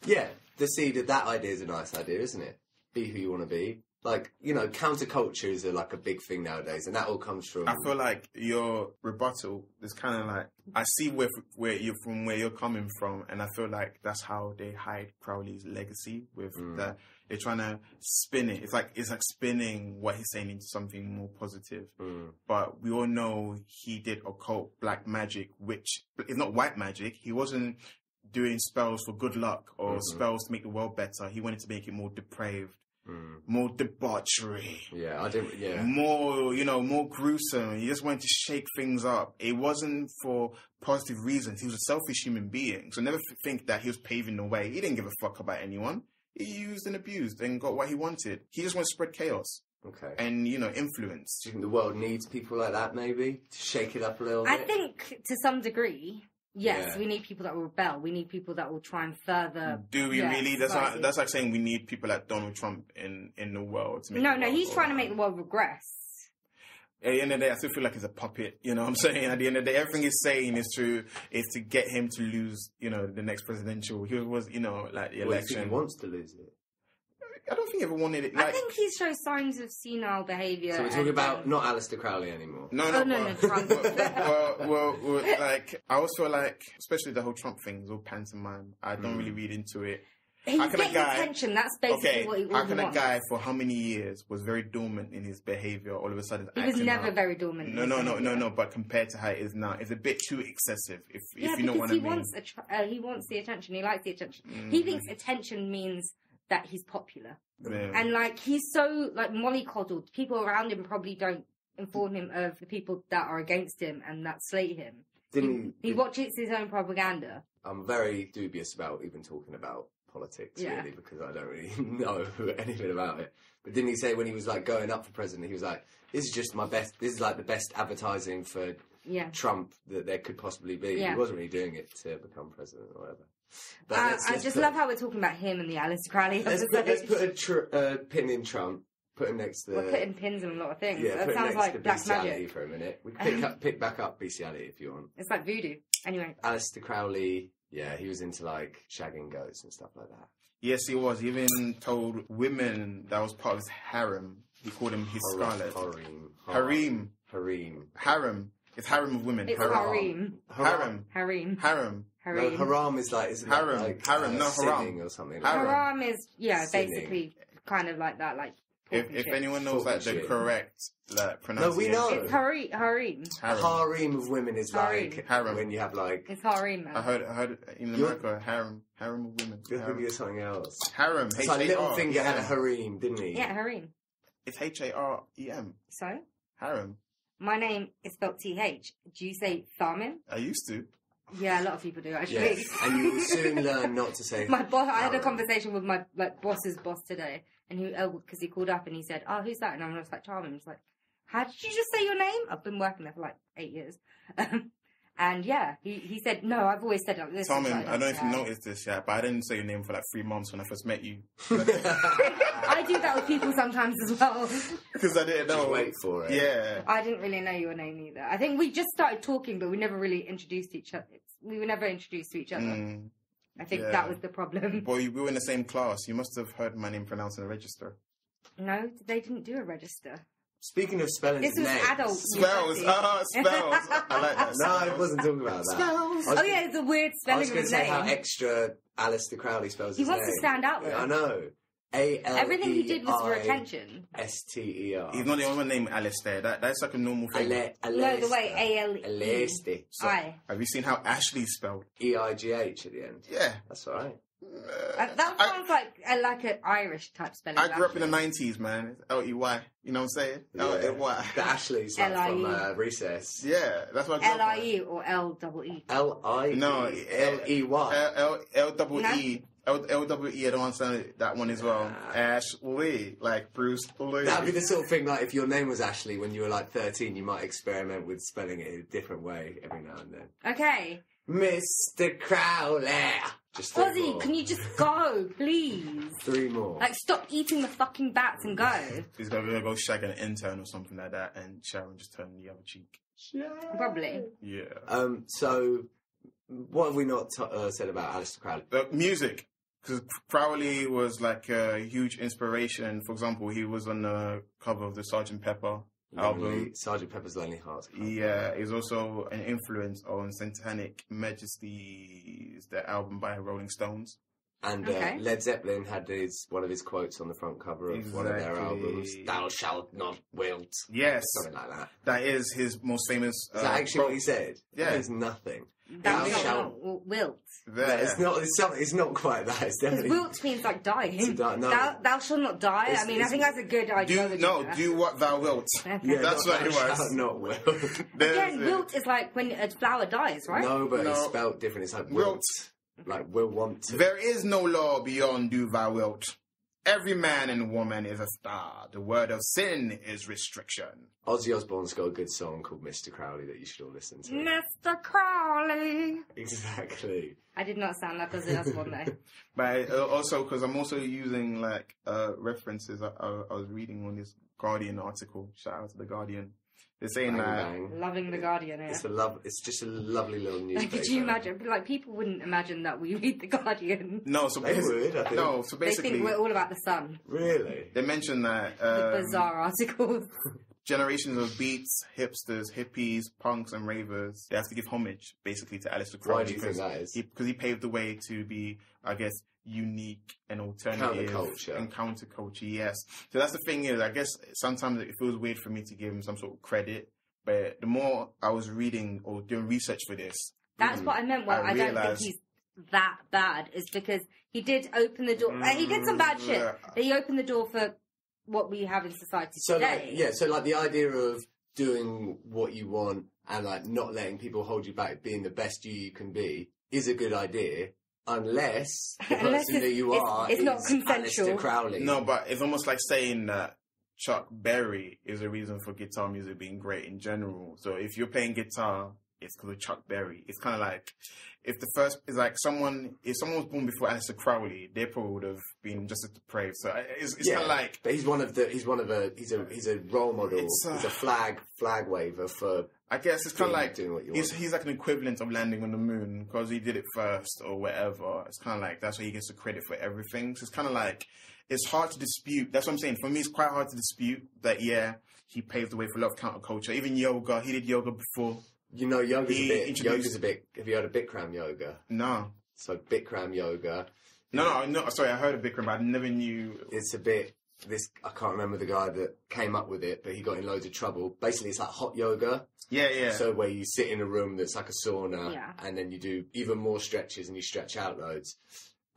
Yeah, the seed of that idea is a nice idea, isn't it? Be who you want to be. Like, you know, counterculture is like a big thing nowadays, and that all comes from... I feel like your rebuttal is kind of like... I see where you're coming from, and I feel like that's how they hide Crowley's legacy with the... They're trying to spin it. It's like spinning what he's saying into something more positive. But we all know he did occult black magic, which is not white magic. He wasn't doing spells for good luck or spells to make the world better. He wanted to make it more depraved. More debauchery. More gruesome. He just wanted to shake things up. It wasn't for positive reasons. He was a selfish human being. So never think that he was paving the way. He didn't give a fuck about anyone. He used and abused and got what he wanted. He just wanted to spread chaos. Okay. And, influence. Do you think the world needs people like that, maybe? To shake it up a little bit? I think, to some degree... Yes, we need people that will rebel. We need people that will try and further... Do we really? That's like saying we need people like Donald Trump in the world. To make no, he's trying to make the world regress. At the end of the day, I still feel like he's a puppet. You know what I'm saying? At the end of the day, everything he's saying is to get him to lose, the next presidential. He was, the election. He wants to lose it. I don't think he ever wanted it. I think he shows signs of senile behaviour. So we're talking about not Aleister Crowley anymore. No, Trump. well, like, I always feel like, especially the whole Trump thing, is all pantomime. I don't really read into it. He's getting attention. That's basically what he wants. How can a guy for how many years was very dormant in his behaviour all of a sudden? He was never very dormant. No. But compared to how it is now, it's a bit too excessive. If you know what I mean. He wants the attention. He likes the attention. He thinks attention means that he's popular. Yeah. And, like, he's so, like, mollycoddled. People around him probably don't inform him of the people that are against him and that slate him. He watches his own propaganda. I'm very dubious about even talking about politics, really, because I don't really know anything about it. But didn't he say when he was, like, going up for president, he was like, this is just this is, like, the best advertising for Trump that there could possibly be. Yeah. He wasn't really doing it to become president or whatever. But I just love how we're talking about him and the Aleister Crowley. Let's put a pin in Trump. Put him next to... We're putting pins in a lot of things. Yeah, that sounds like black magic. For a minute. We can pick back up bestiality if you want. It's like voodoo. Anyway. Aleister Crowley, he was into, like, shagging goats and stuff like that. Yes, he was. He even told women that was part of his harem. He called him his scarlet. Harem. It's harem of women. It's harem. Harem. No, haram is like, isn't harem. That like harem, no haram. Sinning or something? Like haram is, basically kind of like that, like... If anyone knows like the correct pronunciation. No, we know. It's harem. Harem of women is like harem. When you have like... It's harem, man. I heard in America, harem of women. You're thinking of something else. Harem, It's like Littlefinger had a harem, didn't he? Yeah, harem. It's Harem. So? Harem. My name is spelled TH. Do you say Tharmin? I used to. Yeah, a lot of people do, actually. Yes. And you will soon learn not to say... My boss, I had a conversation with my boss's boss today, and because he called up and he said, who's that? And I was like, Charmin. I was like, how did you just say your name? I've been working there for like 8 years. And he said, no, I've always said it like this. Charmin, I don't know if you noticed this yet, but I didn't say your name for like 3 months when I first met you. I do that with people sometimes as well. Because I didn't know. Just wait for it. Yeah. I didn't really know your name either. I think we just started talking, but we never really introduced each other. We were never introduced to each other. I think that was the problem. Boy, we were in the same class. You must have heard my name pronounced in the register. No, they didn't do a register. Speaking of spelling this was names. Adult. Spells. Spells. I like that. No, I wasn't talking about that. Spells. It's a weird spelling of his name. I was going to say how extra Aleister Crowley spells his name. He wants to stand out, though. Yeah, I know. A-L-E-I-S-T-E-R. Everything he did was for attention. He's not the only one named Aleister. That's like a normal thing. No, the way A-L-E-I. Have you seen how Ashley's spelled? E-I-G-H at the end. Yeah. That's all right. That sounds like an Irish type spelling. I grew up in the 90s, man. L-E-Y. You know what I'm saying? Yeah. L-E-Y. The Ashley's like from Recess. Yeah, that's what I grew up L-I-E or L-E-E? L-I-E. No, L-E-Y. L-E-E. L-W-E, I don't understand that one as well. Ashley, like Bruce Lee. That'd be the sort of thing, like, if your name was Ashley when you were, like, 13, you might experiment with spelling it in a different way every now and then. Okay. Mr. Crowley. Just 3 Ozzy, more. can you just go, please? 3 more. Like, stop eating the fucking bats and go. He's gonna go shag an intern or something like that, and Sharon just turn the other cheek. Probably. Yeah. So, what have we not said about Aleister Crowley? Music. Because Crowley was like a huge inspiration. For example, he was on the cover of the Sgt. Pepper album. Sgt. Pepper's Lonely Hearts Club. Yeah, he's also an influence on Satanic Majesties, the album by Rolling Stones. And Okay. Led Zeppelin had one of his quotes on the front cover of one of their albums. Thou shalt not wilt. Yes. Something like that. That is his most famous. Is that actually what he said? Yeah. That is nothing. Thou Thou shalt shalt- not wilt. There. It's not quite that. It's Because definitely... wilt means like dying. To die, no. Thou shalt not die. It's- I mean, I think that's a good idea. Do what thou wilt. Okay. Yeah, That's not what it thou was. shalt not wilt. Again, wilt is like when a flower dies, right? No, but No. it's spelled different. It's like Wilt. wilt. Like, will want to. There is no law beyond do thou wilt. Every man and woman is a star. The word of sin is restriction. Ozzy Osbourne's got a good song called Mr. Crowley that you should all listen to. Mr. Crowley. Exactly. I did not sound like Ozzy Osbourne though. But also, because I'm also using like references. I was reading on this Guardian article. Shout out to the Guardian. They're saying Bang, that bang. Loving the Guardian here. It's just a lovely little newspaper. Could you imagine? Like, people wouldn't imagine that we read the Guardian. no. So They would, I think. no. So They basically, think we're all about the sun. Really? they mentioned that The bizarre articles. generations of beats, hipsters, hippies, punks, and ravers, they have to give homage basically to Aleister Crowley. Why do you think that is? Because he paved the way to be, I guess, unique and alternative Counterculture. and counterculture. Yes. So that's the thing is, I guess sometimes it feels weird for me to give him some sort of credit, but the more I was reading or doing research for this, That's what I meant. Well, I don't think realised- he's that bad. Is because he did open the door. He did some bad shit. But he opened the door for what we have in society So, today. so the idea of doing what you want and, like, not letting people hold you back, being the best you can be, is a good idea, unless the Unless person that you are it's is not consensual. Aleister Crowley. no, but it's almost like saying that Chuck Berry is a reason for guitar music being great in general. So if you're playing guitar, it's because of Chuck Berry. It's kind of like if someone was born before Aleister Crowley, they probably would have been just as depraved. So it's kind of like. But he's a role model. He's a flag waver for. I guess it's kind of like doing what you he's want. like an equivalent of landing on the moon because he did it first or whatever. It's kind of like that's why he gets the credit for everything. So it's kind of like it's hard to dispute. That's what I'm saying. For me, it's quite hard to dispute that. Yeah, he paved the way for a lot of counterculture. Even yoga, he did yoga before. You know, yoga's introduced- a bit. Have you heard of Bikram yoga? No, So Bikram yoga. no. Sorry, I heard of Bikram, but I never knew. It's a bit. I can't remember the guy that came up with it, but he got in loads of trouble. Basically, it's like hot yoga. Yeah. So where you sit in a room that's like a sauna, Yeah. and then you do even more stretches and you stretch out loads,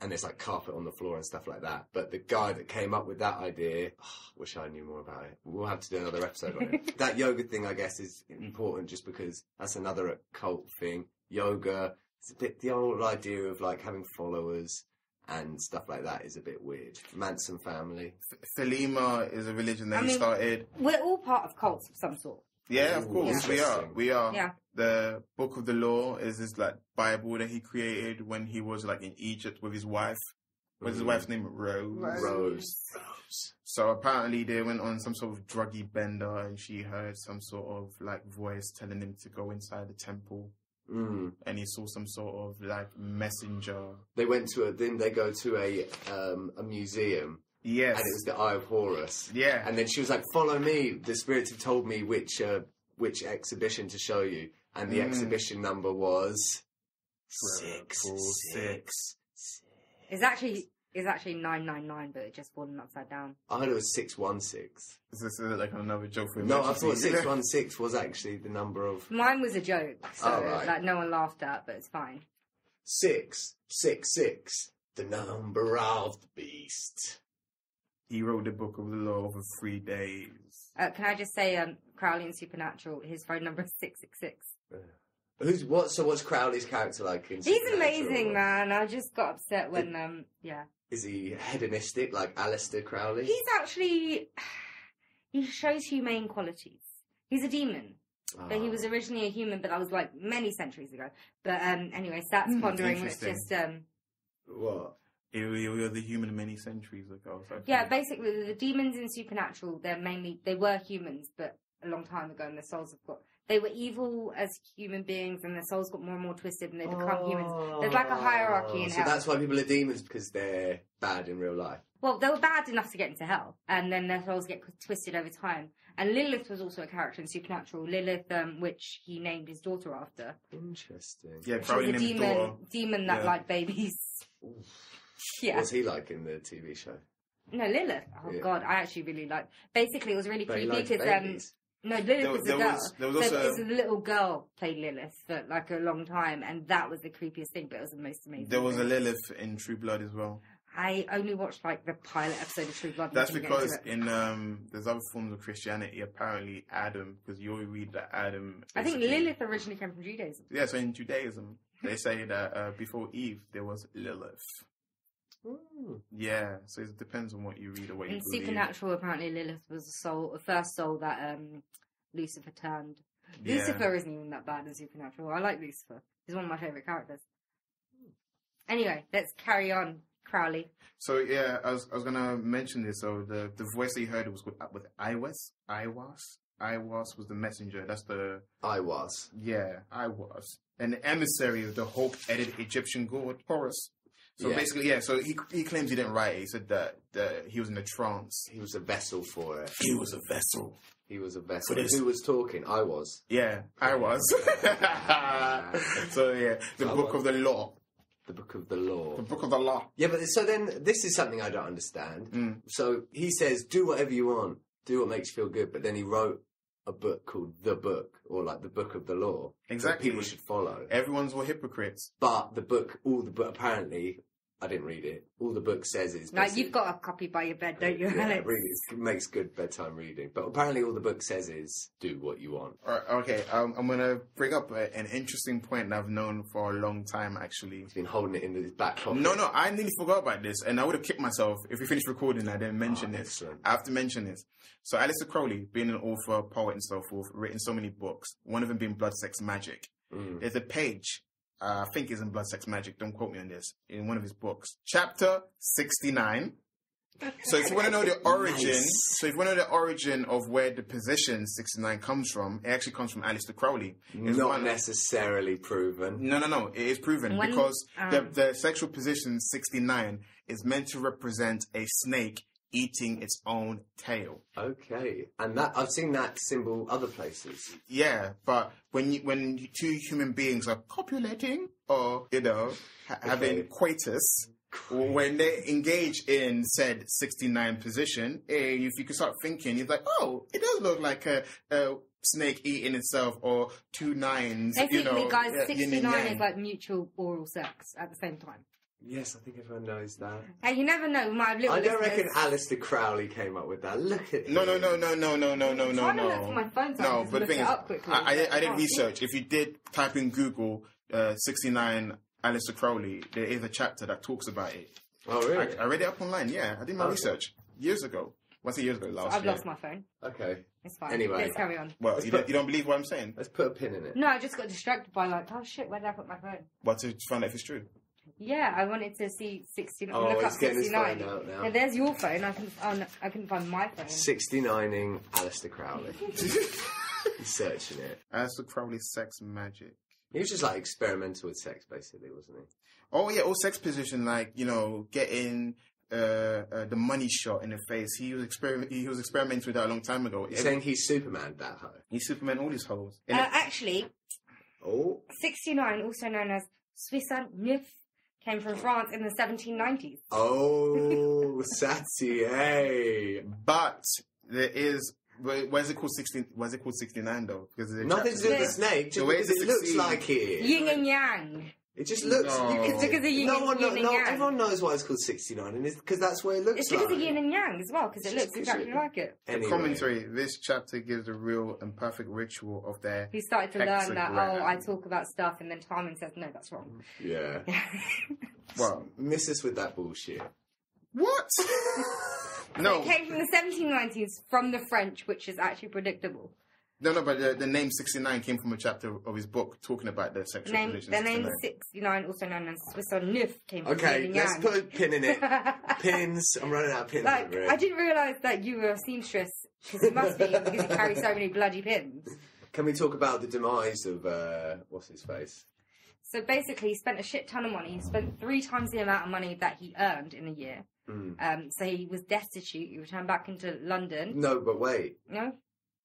and there's like carpet on the floor and stuff like that. But the guy that came up with that idea, wish I knew more about it. We'll have to do another episode on it. That yoga thing, I guess, is important just because that's another occult thing. Yoga, it's a bit the old idea of like having followers and stuff like that is a bit weird. Manson family. Thelema is a religion that I he mean- started. We're all part of cults of some sort. Yeah, of Ooh, course, we are. interesting. We are. Yeah. The Book of the Law is this like Bible that he created when he was like in Egypt with his wife. What's his wife's name? Rose. So apparently they went on some sort of druggy bender and she heard some sort of like voice telling him to go inside the temple. Mm. And he saw some sort of like messenger. They went to then they go to a museum. Yes. And it was the Eye of Horus. Yeah. And then she was like, "Follow me." The spirits have told me which exhibition to show you, and the exhibition number was 666. It's actually 999, but it just fallen upside down. I heard it was 616. Is this like another joke for him? No, I thought 616 was actually the number of Mine was a joke, so Oh, right. like no one laughed at, but it's fine. 666. The number of the beast. He wrote the Book of the Law over 3 days. Can I just say, Crowley in Supernatural, his phone number is 666. What's Crowley's character like in He's Supernatural? amazing, man. I just got upset when, Is he hedonistic like Aleister Crowley? He's actually... He shows humane qualities. He's a demon. But he was originally a human, but that was like many centuries ago. But anyway, Sat's pondering, let's just... What? You're the human many centuries ago. So yeah, basically, the demons in Supernatural, they were humans, but a long time ago, and their souls have got... They were evil as human beings, and their souls got more and more twisted, and they become humans. There's like a hierarchy in hell. So that's why people are demons, because they're bad in real life. Well, they were bad enough to get into hell, and then their souls get twisted over time. And Lilith was also a character in Supernatural. Lilith, which he named his daughter after. Interesting. Yeah, she was a demon that liked babies. Oof. Yeah. What's he like in the TV show? No, Lilith. Oh, yeah. God, I actually really like... Basically, it was really creepy because... No, Lilith was a girl. There was a little girl played Lilith for like a long time, and that was the creepiest thing, but it was the most amazing There was a Lilith in True Blood as well. I only watched like the pilot episode of True Blood. That's because in there's other forms of Christianity, apparently Adam, because you always read that Adam... I think Lilith originally came from Judaism. Yeah, so in Judaism, they say that before Eve, there was Lilith. Ooh. Yeah, so it depends on what you read or what you believe. In Supernatural, apparently Lilith was the first soul that Lucifer turned. Yeah. Lucifer isn't even that bad in Supernatural. I like Lucifer. He's one of my favourite characters. Anyway, let's carry on, Crowley. So yeah, I was gonna mention this. So the voice that you heard was with Iwas. Iwas was the messenger. That's the Iwas. Yeah, Iwas, an emissary of the Hawk-headed Egyptian god Horus. So basically, so he claims he didn't write it. He said that he was in a trance. He was a vessel for it. He was a vessel. He was a vessel. Who was talking? I was. Yeah, I was. So yeah, the Book of the Law. The Book of the Law. The Book of the Law. Yeah, but so then this is something I don't understand. So he says, do whatever you want. Do what makes you feel good. But then he wrote a book called The Book, or like the Book of the Law. Exactly. That people should follow. Everyone's all hypocrites. But apparently, I didn't read it. All the book says is... Now, you've got a copy by your bed, don't you, Alex? It makes good bedtime reading. But apparently all the book says is, do what you want. Okay, I'm going to bring up an interesting point that I've known for a long time, actually. He's been holding it in his back pocket. No, I nearly forgot about this, and I would have kicked myself if we finished recording and I didn't mention this. Excellent. I have to mention this. So Aleister Crowley, being an author, poet, and so forth, written so many books, one of them being Blood, Sex, Magic. There's a page... I think it's in Blood, Sex, Magic. Don't quote me on this. In one of his books, chapter 69. So if you want to know the origin, of where the position 69 comes from, it actually comes from Aleister Crowley. It's not necessarily proven. No. It is proven because the sexual position 69 is meant to represent a snake eating its own tail. Okay, and that I've seen that symbol other places. Yeah, but when two human beings are copulating or having coitus, when they engage in said 69 position, if you can start thinking, you're like, oh, it does look like a snake eating itself, or 2 nines. Basically, guys, 69 is like mutual oral sex at the same time. Yes, I think everyone knows that. Hey, you never know. I don't reckon Aleister Crowley came up with that. Look at No. I'm trying to look for my phone so I can look it up quickly. I did research. If you did type in Google 69 Aleister Crowley, there is a chapter that talks about it. Oh, really? I read it up online, yeah. I did my research years ago. What's it years ago? Last year. I've lost my phone. Okay. It's fine. Anyway. Let's carry on. Well, you don't believe what I'm saying? Let's put a pin in it. No, I just got distracted by like, oh shit, where did I put my phone? What, to find out if it's true? Yeah, I wanted to see 69. Oh, look up he's getting 69. his phone out now. Yeah, there's your phone. I can find my phone. 69ing Aleister Crowley. He's searching it. Aleister Crowley, Sex, Magic. He was just like experimental with sex, basically, wasn't he? Oh yeah, all sex position, like getting the money shot in the face. He was experimenting with that a long time ago. You're saying he's Superman, that hoe? He's Superman, all his hoes. Actually, 69, also known as Suisse, came from France in the 1790s. Oh, Satie. But there is... Why is it called 16? Why is it called 69 though? Because nothing to do with the snake, just because it looks like it. Yin and yang. It just looks... No. It's because of yin and yang. Everyone knows why it's called 69, and it's because that's what it looks It's like. because of yin and yang as well, because it looks exactly like it. The Anyway. commentary, this chapter gives a real and perfect ritual of their... He started to learn that, hexagram. I talk about stuff, and then Timon says, no, that's wrong. Yeah. Well, Miss us with that bullshit. what? No. It came from the 1790s, from the French, which is actually predictable. No, but the name 69 came from a chapter of his book talking about the sexual position. The name 69, also known as Swiss on Neuf, came from Okay, yin and let's yang. put a pin in it. Pins. I'm running out of pins over it. I didn't realise that you were a seamstress, because you must be, because you carry so many bloody pins. Can we talk about the demise of, what's his face? So basically, he spent a shit ton of money. He spent 3 times the amount of money that he earned in a year. So he was destitute. He returned back into London. No, but wait. No?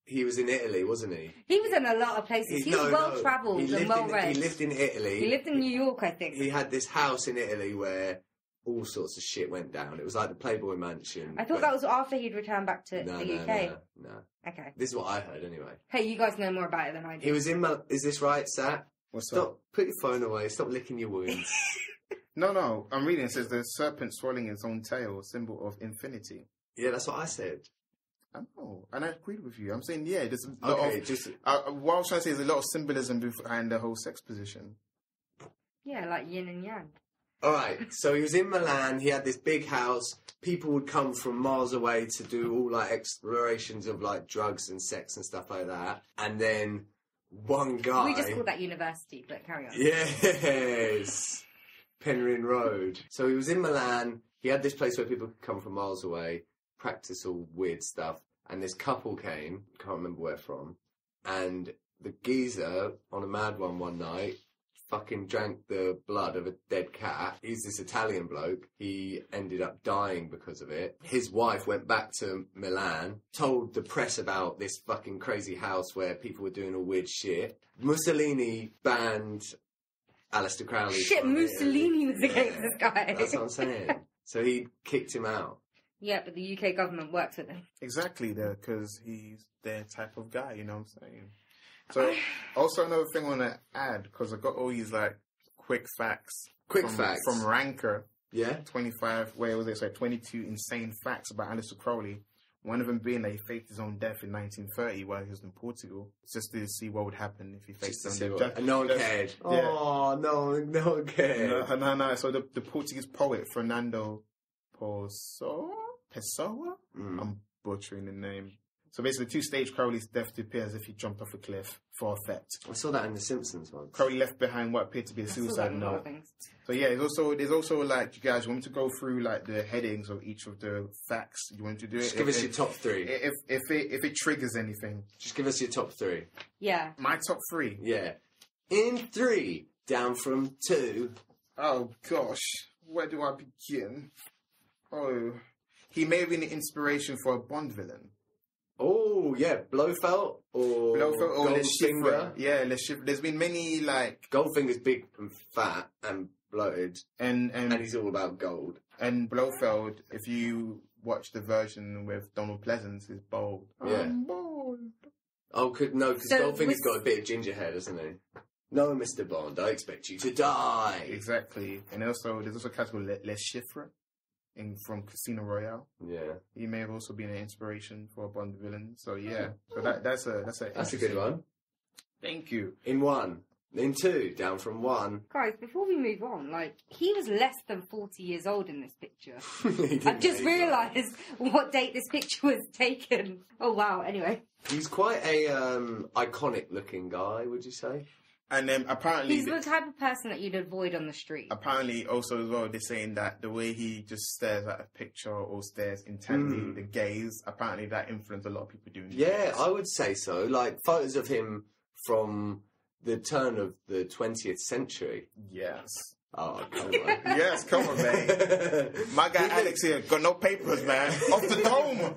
He was in Italy, wasn't he? He was in a lot of places. He was well-travelled and well-read. He lived in Italy. He lived in New York, I think. He had this house in Italy where all sorts of shit went down. It was like the Playboy Mansion. I thought that was after he'd returned back to the UK. No. Okay. This is what I heard, anyway. Hey, you guys know more about it than I do. He was in... Is this right, Sat? What's up? Stop. Put your phone away. Stop licking your wounds. No, I'm reading. It says the serpent swallowing its own tail, symbol of infinity. Yeah, that's what I said. I know, and I agreed with you. I'm saying, yeah, there's a lot Okay, of... just... what I was trying to say is a lot of symbolism behind the whole sex position. Yeah, like yin and yang. Alright, so he was in Milan, he had this big house, people would come from miles away to do all like explorations of like drugs and sex and stuff like that, and then one guy... We just called that university, but carry on. Yes! Penryn Road. So he was in Milan, he had this place where people could come from miles away, practice all weird stuff, and this couple came, can't remember where from, and the geezer, on a mad one night, fucking drank the blood of a dead cat. He's this Italian bloke. He ended up dying because of it. His wife went back to Milan, told the press about this fucking crazy house where people were doing all weird shit. Mussolini banned Aleister Crowley. Shit, Mussolini was against this guy. That's what I'm saying. So he kicked him out. Yeah, but the UK government works with him. Exactly, because he's their type of guy, you know what I'm saying? So, also another thing I want to add, because I got all these, like, quick facts. From Ranker. Yeah? 25, where was it? So 22 insane facts about Aleister Crowley. One of them being that he faked his own death in 1930 while he was in Portugal, just to see what would happen if he faked his own death. And no one cared. Yeah. Oh, no one cared. No. So the Portuguese poet, Fernando Pessoa? I'm butchering the name. So basically, 2 staged Crowley's death to appear as if he jumped off a cliff for effect. I saw that in The Simpsons once. Crowley left behind what appeared to be a suicide note. So yeah, there's also like, you guys want me to go through like the headings of each of the facts? You want to do it? Just give us your top 3. If it triggers anything. Just give us your top 3. Yeah. My top 3? Yeah. In 3, down from 2. Oh gosh, where do I begin? Oh, he may have been the inspiration for a Bond villain. Oh, yeah, Blofeld or Goldfinger. Yeah, there's been many, like... Goldfinger's big and fat and bloated. And he's all about gold. And Blofeld, if you watch the version with Donald Pleasance, is bold. Yeah. I'm bold. Oh, no, because Goldfinger's got a bit of ginger hair, doesn't he? No, Mr. Bond, I expect you to die. Exactly. And there's also a character called Les Chiffres. From Casino Royale. Yeah. He may have also been an inspiration for a Bond villain. So yeah. So that's a good one. Thank you. In 1. In 2, down from 1. Guys, before we move on, like, he was less than 40 years old in this picture. I've just realised what date this picture was taken. Oh wow, anyway. He's quite a iconic looking guy, would you say? And then apparently... He's the type of person that you'd avoid on the street. Apparently also as well, they're saying that the way he just stares at a picture or stares intently, the gaze, apparently that influenced a lot of people doing Yeah, I would say so. Like, photos of him from the turn of the 20th century. Yes. Oh, come on. Yes, come on, man. My guy Alex here, got no papers, man. Off the dome.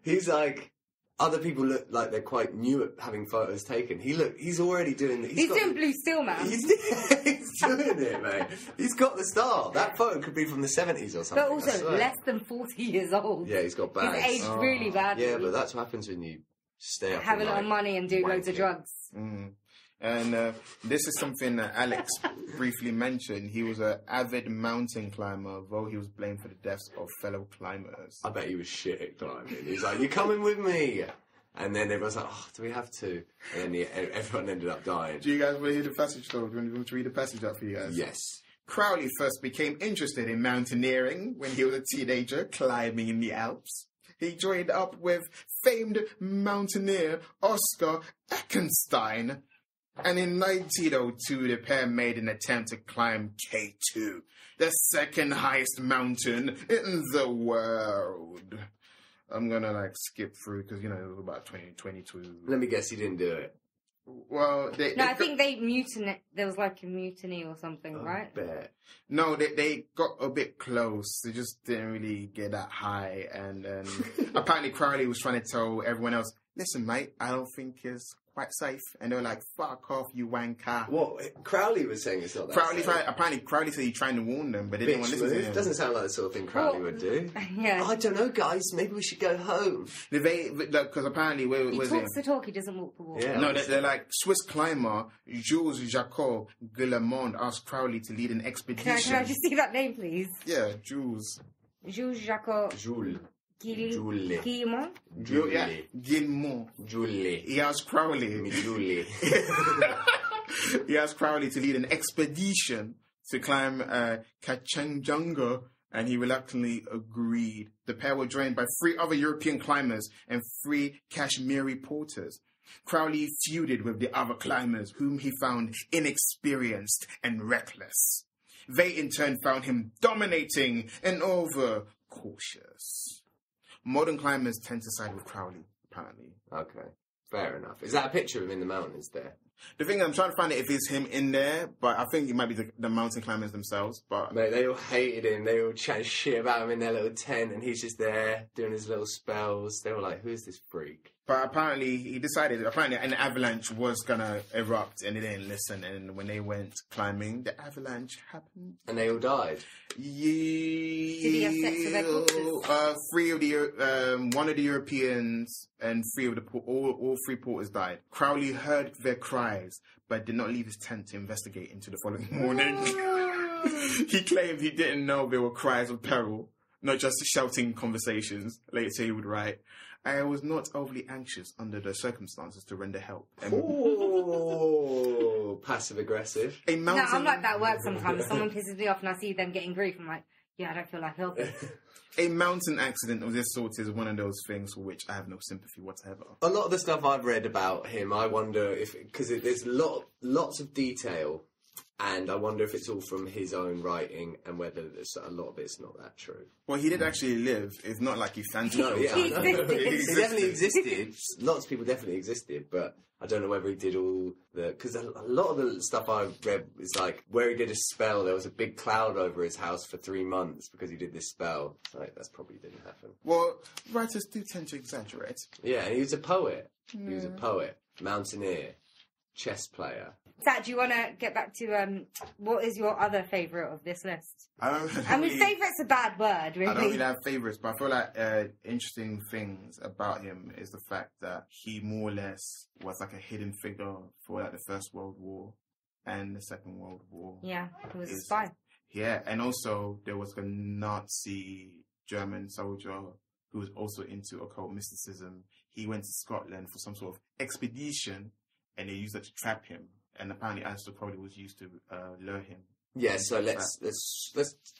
He's like... Other people look like they're quite new at having photos taken. He's already doing... He's doing Blue Steel, man. He's doing it, mate. He's got the style. That photo could be from the 70s or something. But also less than 40 years old. Yeah, he's got bags. He's aged really badly. Yeah, but that's what happens when you stay up have a lot of money and do loads of drugs. Mm. And this is something that Alex briefly mentioned. He was an avid mountain climber, though he was blamed for the deaths of fellow climbers. I bet he was shit at climbing. He was like, "You coming with me?" And then everyone's like, "Oh, do we have to?" And then everyone ended up dying. Do you guys want to hear the passage, though? Do you want me to read the passage up for you guys? Yes. Crowley first became interested in mountaineering when he was a teenager, climbing in the Alps. He joined up with famed mountaineer Oscar Eckenstein. And in 1902, the pair made an attempt to climb K2, the second highest mountain in the world. I'm going to, skip through because, it was about 2022. Let me guess, he didn't do it. Well, I think they mutinied. There was a mutiny or something, right? Bet. No, they got a bit close. They just didn't really get that high. And apparently Crowley was trying to tell everyone else, "Listen, mate, I don't think it's quite safe." And they were like, "Fuck off, you wanker." What? Crowley was saying it's not that safe. Apparently Crowley said he's trying to warn them, but they didn't want to listen to him. Doesn't sound like the sort of thing Crowley would do. Yeah. I don't know, guys. Maybe we should go home. Because apparently... He talks the talk, he doesn't walk the walk. Yeah. No, they're like Swiss climber Jules Jacob Guillemont asked Crowley to lead an expedition. Can I just see that name, please? Yeah, Jules. Jules Jacob Jules. Guillemont? Guillemont. Julie. He asked Crowley. Julie. He asked Crowley to lead an expedition to climb Kachenjunga, and he reluctantly agreed. The pair were joined by 3 other European climbers and 3 Kashmiri porters. Crowley feuded with the other climbers, whom he found inexperienced and reckless. They in turn found him dominating and overcautious. Modern climbers tend to side with Crowley, apparently. Okay, fair enough. Is that a picture of him in the mountains there? The thing I'm trying to find out if it's him in there, but I think it might be the mountain climbers themselves. But mate, they all hated him. They all chatting shit about him in their little tent, and he's just there doing his little spells. They were like, "Who's this freak?" But apparently he decided, an avalanche was going to erupt, and he didn't listen. And when they went climbing, the avalanche happened. And they all died? Yeah. Did he have sex with their corpses? One of the Europeans and 3 of all 3 porters died. Crowley heard their cries, but did not leave his tent to investigate into the following morning. He claimed he didn't know they were cries of peril, not just shouting conversations. Later he would write, "I was not overly anxious under the circumstances to render help." Oh, passive aggressive. No, I'm like that at work sometimes. Someone pisses me off and I see them getting grief. I'm like, yeah, I don't feel like helping. A mountain accident of this sort is one of those things for which I have no sympathy whatsoever. A lot of the stuff I've read about him, I wonder if... Because there's lots of detail, and I wonder if it's all from his own writing and whether there's a lot of it's not that true. Well, he did actually live. It's not like he fancied No, yeah, He existed. He definitely existed. Lots of people definitely existed, but I don't know whether he did all the... Because a lot of the stuff I've read is like, where he did a spell, there was a big cloud over his house for 3 months because he did this spell. Like, that's probably didn't happen. Well, writers do tend to exaggerate. Yeah, and he was a poet. He was a poet, mountaineer, chess player. Zach, do you want to get back to what is your other favourite of this list? I mean, favourite's a bad word, really. I don't really have favourites, but I feel like interesting things about him is the fact that he more or less was like a hidden figure for like the First World War and the Second World War. Yeah, he was a spy. Yeah, and also there was a Nazi German soldier who was also into occult mysticism. He went to Scotland for some sort of expedition, and they used that to trap him. And apparently Aleister Crowley was used to lure him. Yeah, so let's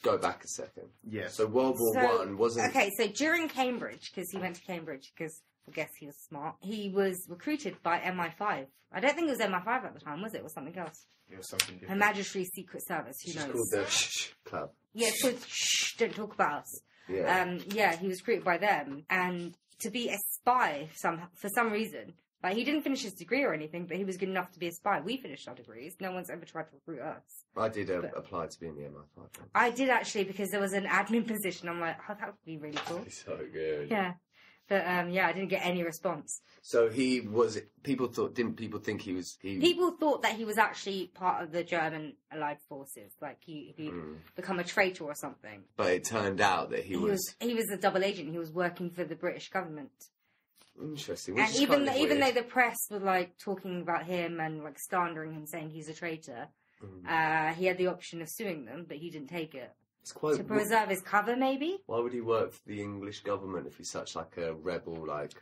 go back a second. Yeah. So World War One wasn't... Okay, so during Cambridge, because he went to Cambridge, because I guess he was smart, he was recruited by MI5. I don't think it was MI5 at the time, was it? It was something else. It was something different. Her Majesty's Secret Service, who knows? It's called the Shh Club. Yeah, it's called Shh, don't talk about us. Yeah. He was recruited by them, and to be a spy for some reason. Like, he didn't finish his degree or anything, but he was good enough to be a spy. We finished our degrees. No one's ever tried to recruit us. I did apply to be in the MI5. I did, actually, because there was an admin position. I'm like, oh, that would be really cool. It's so good. Yeah. But, I didn't get any response. So he was... People thought that he was actually part of the German Allied Forces. Like, he'd become a traitor or something. But it turned out that he was... He was a double agent. He was working for the British government. Interesting. And even though the press were like talking about him and like slandering him, saying he's a traitor, he had the option of suing them, but he didn't take it. It's quite to preserve his cover, maybe. Why would he work for the English government if he's such like a rebel? Like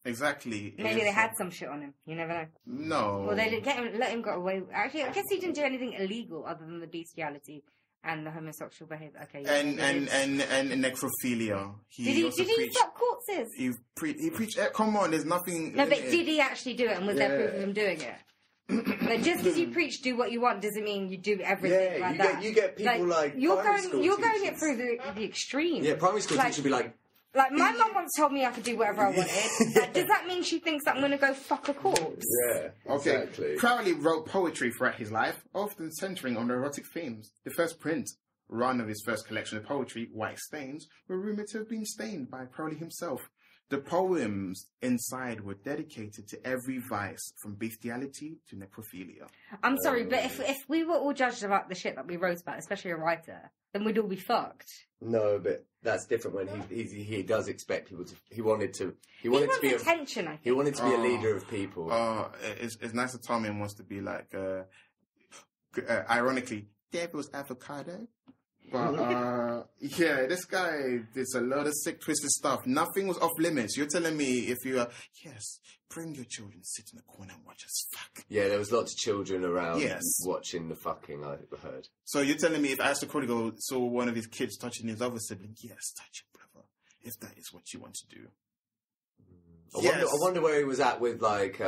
exactly. Maybe they had some shit on him. You never know. No. Well, they didn't let him get away. Actually, I guess he didn't do anything illegal other than the bestiality and the homosexual behaviour. Okay. Yeah, and necrophilia. Did he stop corpses? He preached. Come on, there's nothing. No, but did he actually do it? And was there proof of him doing it? Like, just because you preach do what you want doesn't mean you do everything like that. You get people like you're going it through the extreme. Yeah, primary school teachers would be like my mum once told me I could do whatever I wanted. Does that mean she thinks that I'm going to go fuck a corpse? Yeah, exactly. Okay. Crowley wrote poetry throughout his life, often centering on erotic themes. The first print run of his first collection of poetry, White Stains, were rumoured to have been stained by Crowley himself. The poems inside were dedicated to every vice, from bestiality to necrophilia. I'm sorry, but if we were all judged about the shit that we wrote about, especially a writer, then we'd all be fucked. No, but that's different when he does expect people to. He wanted to be attention. I think he wanted to be a leader of people. It's nice that Tommy wants to be like, ironically, devil's avocado. But, yeah, this guy did a lot of sick, twisted stuff. Nothing was off limits. You're telling me if you are, yes, bring your children, sit in the corner and watch us fuck. Yeah, there was lots of children around watching the fucking, I heard. So you're telling me if Aleister Crowley saw one of his kids touching his other sibling, yes, touch it, brother, if that is what you want to do. I wonder where he was at with, like,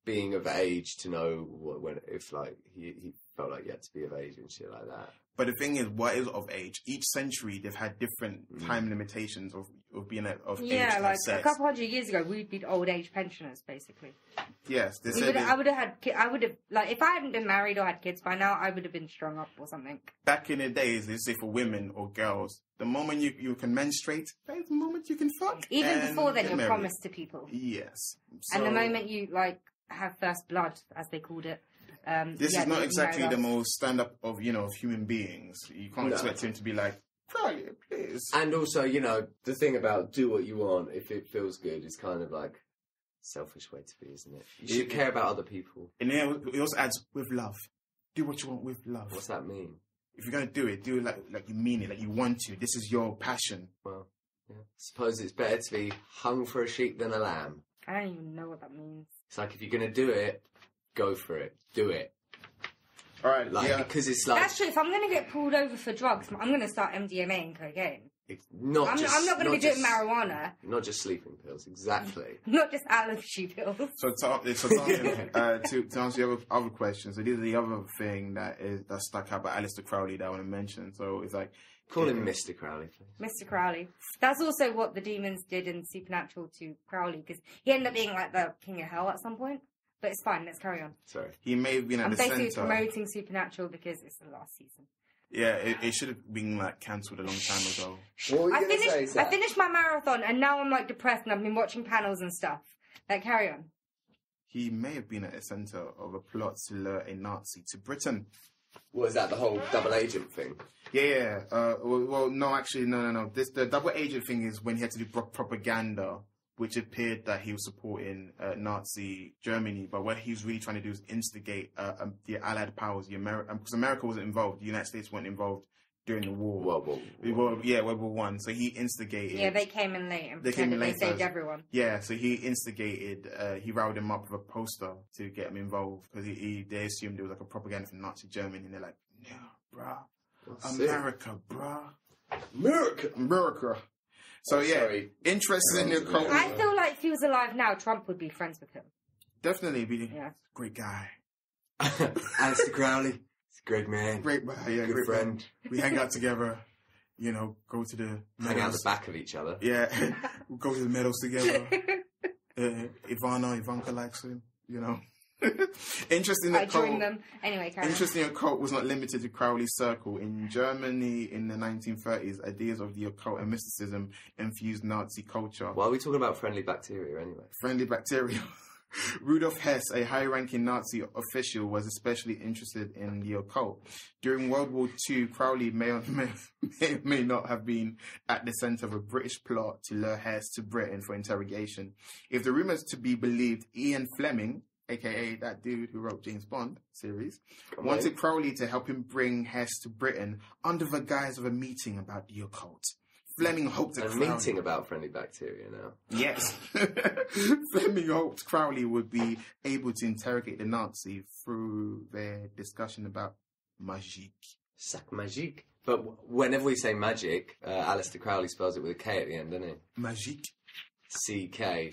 being of age to know if he felt like he had to be of age and shit like that. But the thing is, what is of age? Each century, they've had different time limitations of being of age. Yeah, like a couple hundred years ago, we'd be old age pensioners, basically. Yes, I would have like, if I hadn't been married or had kids by now, I would have been strung up or something. Back in the days, they say for women or girls, the moment you can menstruate, that's the moment you can fuck. Even before then, you're promised to people. Yes. So, and the moment you like have first blood, as they called it. This is not exactly the most stand-up of human beings. You can't expect him to be like, "Cry, please." And also, the thing about do what you want if it feels good is kind of like a selfish way to be, isn't it? You should care about other people. And then he also adds with love. Do what you want with love. What's that mean? If you're gonna do it like you mean it, like you want to. This is your passion. Well, yeah. Suppose it's better to be hung for a sheep than a lamb. I don't even know what that means. It's like if you're gonna do it, go for it. Do it. All right, because it's like that's true. If I'm going to get pulled over for drugs, I'm going to start MDMA and cocaine. I'm not going to be doing marijuana. Not just sleeping pills, exactly. Not just allergy pills. So to answer your other questions, so these are the other thing that stuck out about Aleister Crowley that I want to mention. So it's like call him Mr. Crowley, please. Mr. Crowley. That's also what the demons did in Supernatural to Crowley, because he ended up being like the king of hell at some point. But it's fine, let's carry on. Sorry. He may have been at the centre. I'm basically promoting Supernatural because it's the last season. Yeah, it should have been like cancelled a long time ago. I finished my marathon and now I'm like depressed and I've been watching panels and stuff. Like, carry on. He may have been at the centre of a plot to lure a Nazi to Britain. Was that the whole double agent thing? Yeah. Well, no, actually, no. The double agent thing is when he had to do propaganda, which appeared that he was supporting Nazi Germany, but what he was really trying to do is instigate the Allied powers, because America wasn't involved, the United States weren't involved during the war. World War One. So he instigated. Yeah, they came in late and pretended they saved everyone. Yeah, so he instigated. He riled him up with a poster to get him involved because they assumed it was like a propaganda from Nazi Germany, and they're like, "No, bruh, America, bruh, America." So interested in the occult. I feel like if he was alive now, Trump would be friends with him. Definitely be great guy. Aleister Crowley, he's a great man. Great, yeah, good friend. We hang out together. Go to the hang out the back of each other. Yeah, we go to the medals together. Ivanka likes him. Interesting. I joined them anyway. Interesting. Occult was not limited to Crowley's circle. In Germany, in the 1930s, ideas of the occult and mysticism infused Nazi culture. Why are we talking about friendly bacteria anyway? Friendly bacteria. Rudolf Hess, a high-ranking Nazi official, was especially interested in the occult. During World War II, Crowley may not have been at the centre of a British plot to lure Hess to Britain for interrogation. If the rumours to be believed, Ian Fleming, a.k.a. that dude who wrote James Bond series, wanted Crowley to help him bring Hess to Britain under the guise of a meeting about the occult. Fleming hoped that Crowley... meeting about friendly bacteria now. Yes. Fleming hoped Crowley would be able to interrogate the Nazi through their discussion about magique. Sac magique. But whenever we say magic, Aleister Crowley spells it with a K at the end, doesn't he? Magique. C-K.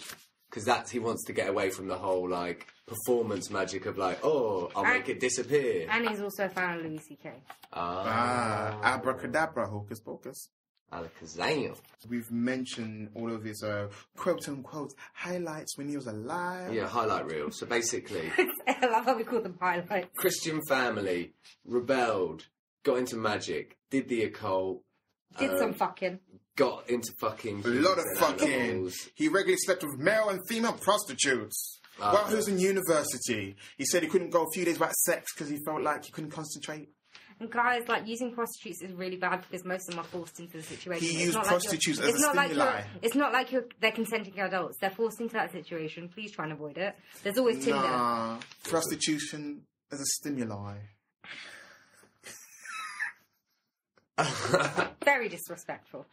Because he wants to get away from the whole, like, performance magic of, like, oh, I'll make it disappear. And he's also a fan of Louis C.K. Abracadabra, hocus pocus. Alakazam. We've mentioned all of his quote-unquote highlights when he was alive. Yeah, highlight reel. So basically... I love how we call them highlights. Christian family, rebelled, got into magic, did the occult. Did some fucking. Got into fucking... A lot of fucking. Animals. He regularly slept with male and female prostitutes. While he was in university, he said he couldn't go a few days without sex because he felt like he couldn't concentrate. And guys, like, using prostitutes is really bad because most of them are forced into the situation. He used prostitutes as a stimuli. It's not like they're consenting adults. They're forced into that situation. Please try and avoid it. There's always Tinder. Nah, prostitution as a stimuli. Very disrespectful.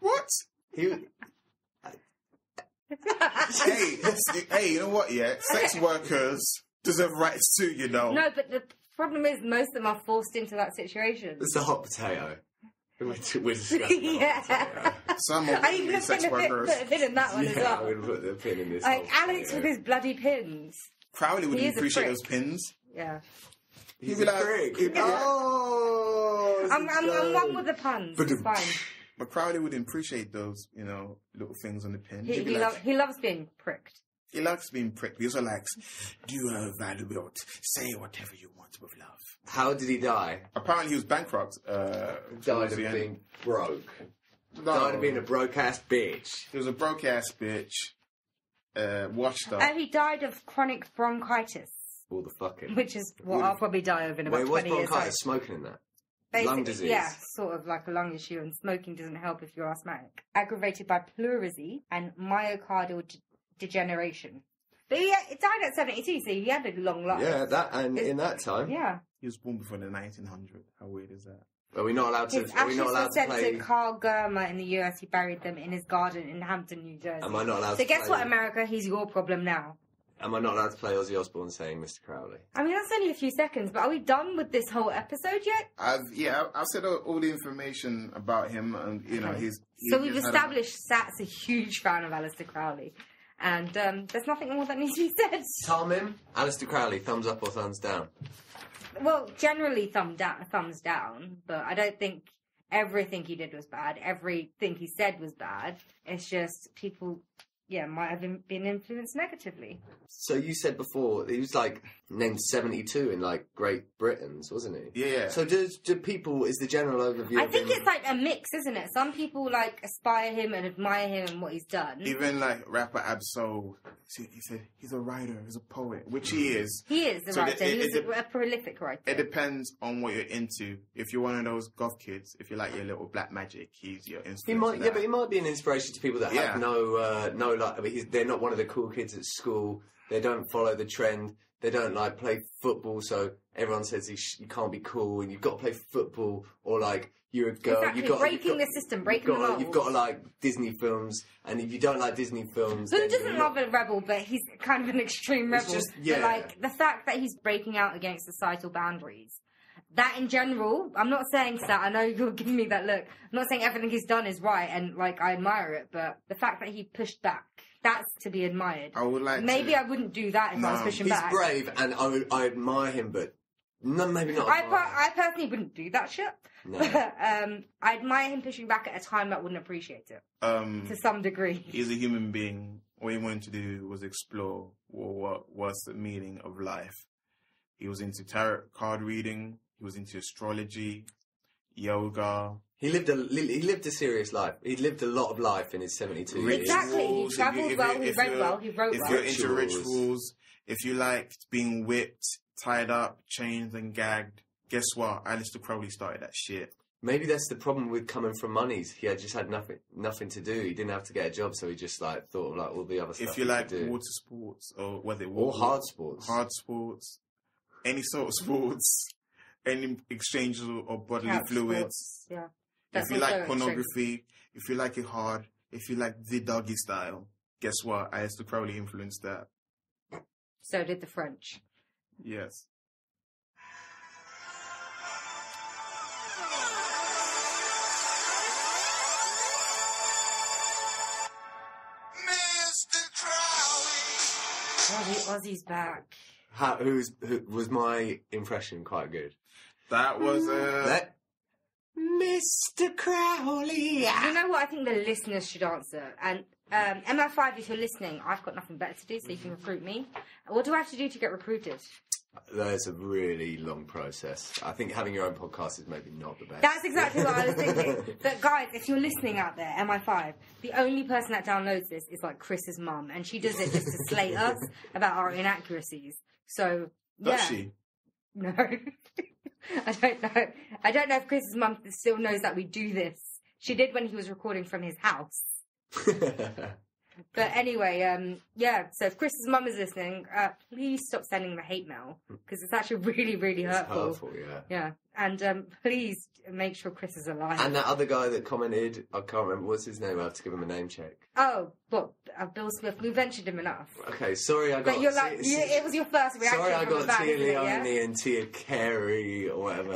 What? Hey, you know what, yeah? Sex workers deserve rights too, you know. No, but the problem is most of them are forced into that situation. It's a hot potato. We're discussing yeah. Some of these sex workers. Put a pin in that one as well. I would put the pin in this. Like Alex with his bloody pins. Crowley would appreciate those pins. Yeah. He'd be like, oh, I'm one with the puns. It's fine. But Crowley would appreciate those, you know, little things on the pin. He loves being pricked. He likes being pricked. He also likes, do a valuable, say whatever you want with love. How did he die? Apparently he was bankrupt. Died of being broke. No. Died of being a broke-ass bitch. He was a broke-ass bitch. Washed up. And he died of chronic bronchitis. All the fucking... Which is what I'll probably die of in about 20 years. What's bronchitis? Smoking in that? Basically, lung disease. Yeah, sort of like a lung issue, and smoking doesn't help if you're asthmatic. Aggravated by pleurisy and myocardial degeneration. But he died at 72, so he had a long life. Yeah, in that time. Yeah. He was born before the 1900. How weird is that? Are we not allowed to? His ashes were sent to Carl Germer in the US. He buried them in his garden in Hampton, New Jersey. Am I not allowed? So guess what, America? He's your problem now. Am I not allowed to play Ozzy Osbourne saying Mr. Crowley? I mean, that's only a few seconds, but are we done with this whole episode yet? I've said all the information about him, and you know, So we've established Sat's a huge fan of Aleister Crowley, and there's nothing more that needs to be said. Tamim, Aleister Crowley, thumbs up or thumbs down? Well, generally thumbs down, but I don't think everything he did was bad. Everything he said was bad. It's just people... Yeah, might have been influenced negatively. So you said before he was like named 72 in like Great Britain's, wasn't he? Yeah. So do people? Is the general overview? I think it's like a mix, isn't it? Some people like aspire him and admire him and what he's done. Even like rapper Ab-Soul, he said he's a writer, he's a poet, which he is. He is a writer. He's a prolific writer. It depends on what you're into. If you're one of those goth kids, if you like your little black magic, he's your inspiration. But he might be an inspiration to people that have no. I mean, they're not one of the cool kids at school. They don't follow the trend. They don't like play football. So everyone says you can't be cool and you've got to play football, or like you're a girl. Exactly. Breaking the system, breaking the laws. You've got to like Disney films, and if you don't like Disney films, who doesn't love a rebel? But he's kind of an extreme rebel. Just, but like the fact that he's breaking out against societal boundaries. That in general, I'm not saying that. I know you're giving me that look. I'm not saying everything he's done is right, and like I admire it. But the fact that he pushed back, that's to be admired. I would like. Maybe I wouldn't do that if I was pushing back. He's brave, and I admire him, but maybe not. I personally wouldn't do that shit. No. I admire him pushing back at a time that wouldn't appreciate it. To some degree. He's a human being. All he wanted to do was explore what was the meaning of life. He was into tarot card reading. He was into astrology, yoga. He lived a serious life. He lived a lot of life in his 72 years. Exactly. He travelled well, he read well, he wrote well. If you're into rituals, if you liked being whipped, tied up, chained and gagged, guess what? Aleister Crowley started that shit. Maybe that's the problem with coming from monies. He had nothing to do. He didn't have to get a job, so he just thought of all the other stuff. If you like water sports or hard sports, any sort of sports, any exchanges of bodily fluids. Sports. Yeah. If you like pornography, if you like it hard, if you like the doggy style, guess what? Aleister Crowley influenced that. So did the French. Yes. Ozzy's back. Who was my impression quite good? That was Mr. Crowley. You know what I think the listeners should answer? And MI5, if you're listening, I've got nothing better to do, so you can recruit me. What do I have to do to get recruited? There's a really long process. I think having your own podcast is maybe not the best. That's exactly what I was thinking. But guys, if you're listening out there, MI5, the only person that downloads this is like Chris's mum, and she does it just to slate us about our inaccuracies. So, yeah. Does she? No. I don't know. I don't know if Chris's mum still knows that we do this. She did when he was recording from his house. But anyway, so if Chris's mum is listening, please stop sending the hate mail, because it's actually really, really hurtful. It's hurtful, yeah. Yeah, and please make sure Chris is alive. And that other guy that commented, I can't remember, what's his name? I have to give him a name check. Oh, what? Bill Smith. We mentioned him enough. Okay, sorry I got... But you're like, it was your first reaction. Sorry I from got Tia Leone and Tia Carey or whatever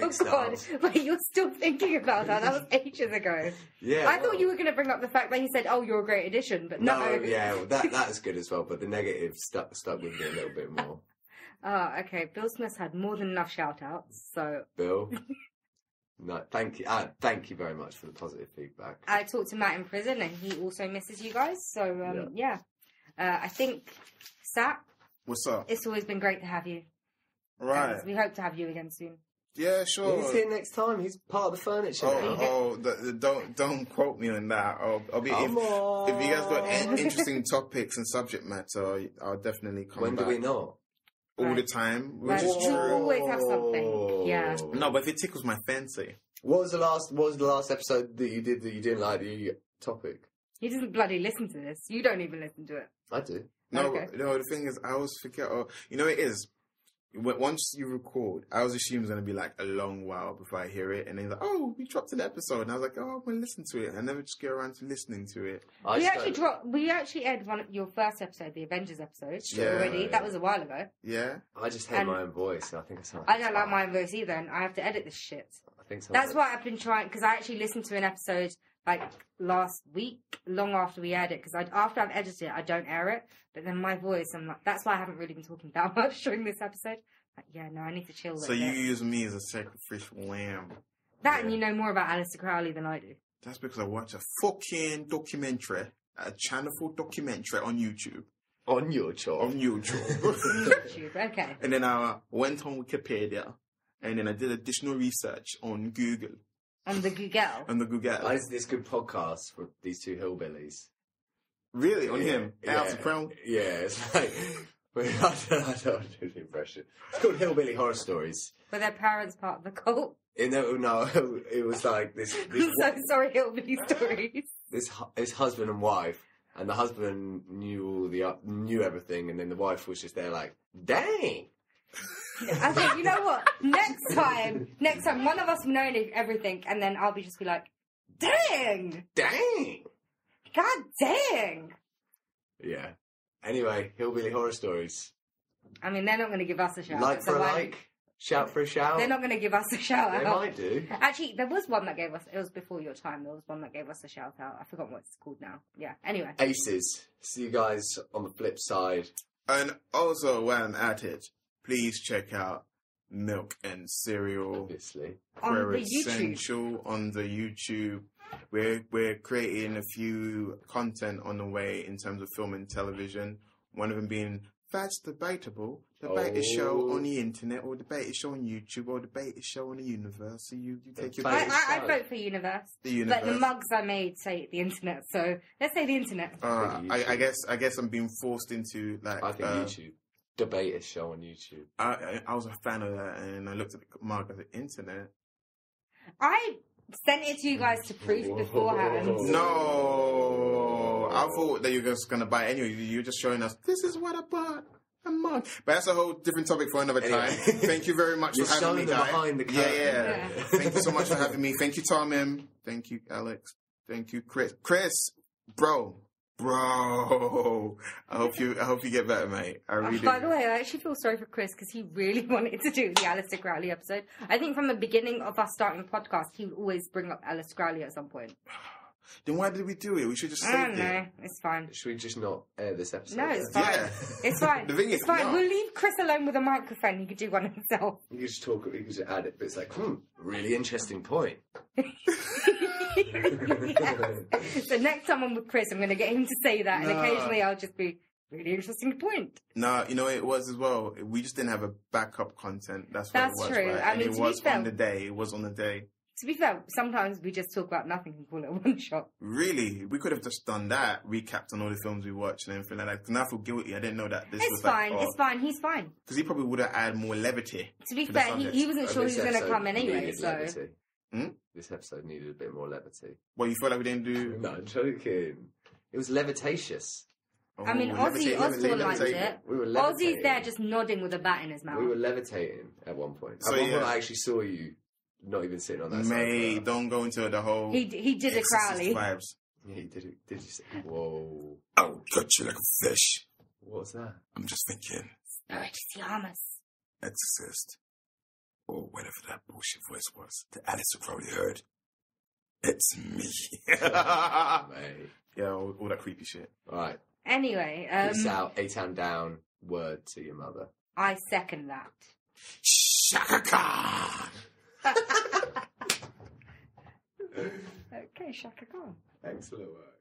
mixed Oh, God. up. But you're still thinking about that. That was ages ago. Yeah. I thought you were going to bring up the fact that he said, oh, you're a great addition, but no. Yeah, well, that's good as well, but the negative stuck with me a little bit more. Oh, okay. Bill Smith had more than enough shout-outs, so... Bill? No, thank you. Thank you very much for the positive feedback. I talked to Matt in prison, and he also misses you guys. So yeah. I think Sat. What's up? It's always been great to have you. Right. We hope to have you again soon. Yeah, sure. He's here next time. He's part of the furniture. Don't quote me on that. I'll be if you guys got interesting topics and subject matter, I'll definitely come. When back. do we not? All the time, which Right. is You true. always have something. Yeah. No, but if it tickles my fancy. What was the last episode that you did that you didn't like the topic? He doesn't bloody listen to this. You don't even listen to it. I do. No, Okay. no. The thing is, I always forget. You know, it is. Once you record, I always assume it's going to be like a long while before I hear it, and then he's like, "Oh, we dropped an episode," and I was like, "Oh, I'm going to listen to it." And I never just get around to listening to it. We actually aired your first episode, the Avengers episode, Yeah. already. That was a while ago. Yeah. I just hate my own voice. I think I don't like my own voice either, and I have to edit this shit. I think so. That's why I've been trying, because I actually listened to an episode like last week, long after we aired it, because after I've edited it, I don't air it, but then my voice, I'm like, that's why I haven't really been talking that much during this episode. Like, yeah, no, I need to chill. So you use me as a sacrificial lamb. And you know more about Aleister Crowley than I do. That's because I watch a fucking documentary, a Channel 4 documentary on YouTube. On YouTube. On YouTube. YouTube, okay. And then I went on Wikipedia, and then I did additional research on Google. On the Google. On the Google. I did this good podcast for these two hillbillies. Really? On him? Aleister Crowley? Yeah, it's like... I don't do the impression. It's called Hillbilly Horror Stories. Were their parents part of the cult? No, it was like this I'm so sorry, Hillbilly Stories. This husband and wife, and the husband knew everything, and then the wife was just there like, dang. I think, you know what? Next time, one of us will know everything, and then I'll be like, dang! God dang! Yeah. Anyway, Hillbilly Horror Stories. I mean, they're not going to give us a shout out. Like for a like, shout for a shout. They're not going to give us a shout out. They might do. Actually, there was one that gave us, it was before your time, there was one that gave us a shout out. I forgot what it's called now. Yeah, anyway. Aces. See you guys on the flip side. And also, when at it, please check out Milk and Cereal. Obviously. On We're the essential on the YouTube. We're creating a few content on the way in terms of film and television. One of them being that's debatable. Debate a show on the internet, or debate a show on YouTube, or debate a show on the universe. So you take your pick. I vote for universe. The universe. But the mugs I made say the internet, so let's say the internet. I guess I'm being forced into like. I think YouTube. Debate a show on YouTube. I was a fan of that, and I looked at the mug as the internet. I sent it to you guys to proof beforehand. No, I thought that you were just gonna buy it anyway. You're just showing us this is what I bought. A mug. But that's a whole different topic for another time. Thank you very much for having me, guys. Behind the curtain. Yeah. Thank you so much for having me. Thank you, Tom. Thank you, Alex. Thank you, Chris. Bro. I hope you get better, mate. I really do. By the way, I actually feel sorry for Chris because he really wanted to do the Aleister Crowley episode. I think from the beginning of us starting the podcast, he would always bring up Aleister Crowley at some point. Then why did we do it? We should just save it. I don't know. It's fine. Should we just not air this episode? No, it's fine. Yeah. It's fine. The thing is, it's fine. no. We'll leave Chris alone with a microphone. He could do one himself. You could just talk. You could just add it, but it's like, really interesting point. Yes. So next time I'm with Chris, I'm going to get him to say that, and No. occasionally I'll just be really interesting point. No, you know it was as well. We just didn't have a backup content. That's what That's it was. true. Right? I And mean, it to be was fair- on the day. It was on the day. To be fair, sometimes we just talk about nothing and call it a one shot. Really, we could have just done that, recapped on all the films we watched and everything like that. And I feel guilty. I didn't know that this It's was fine. like, It's fine. He's fine. because he probably would have added more levity. To be To the fair, subject. he wasn't sure he was going to come in anyway. Needed So levity. Hmm? This episode needed a bit more levity. Well, you feel like we didn't do. No, I'm joking. It was levitatious. Oh, I mean, Ozzy Osbourne liked it. We were Ozzy's levitating. there just nodding with a bat in his mouth. We were levitating at one point. So, At one point, yeah. I actually saw you not even sitting on that Mate, side. don't go into the whole. He did a Exorcist Crowley. vibes. Yeah, you did. Did you say? Whoa. I'll cut you like a fish. What's that? I'm just thinking, Spiritus. Exorcist, or whatever that bullshit voice was that Aleister Crowley heard. It's me. Mate. Yeah, all that creepy shit. All right. Anyway, Peace out. A-Town down. Word to your mother. I second that. Shaka Khan. Okay, Shaka Khan. Excellent work.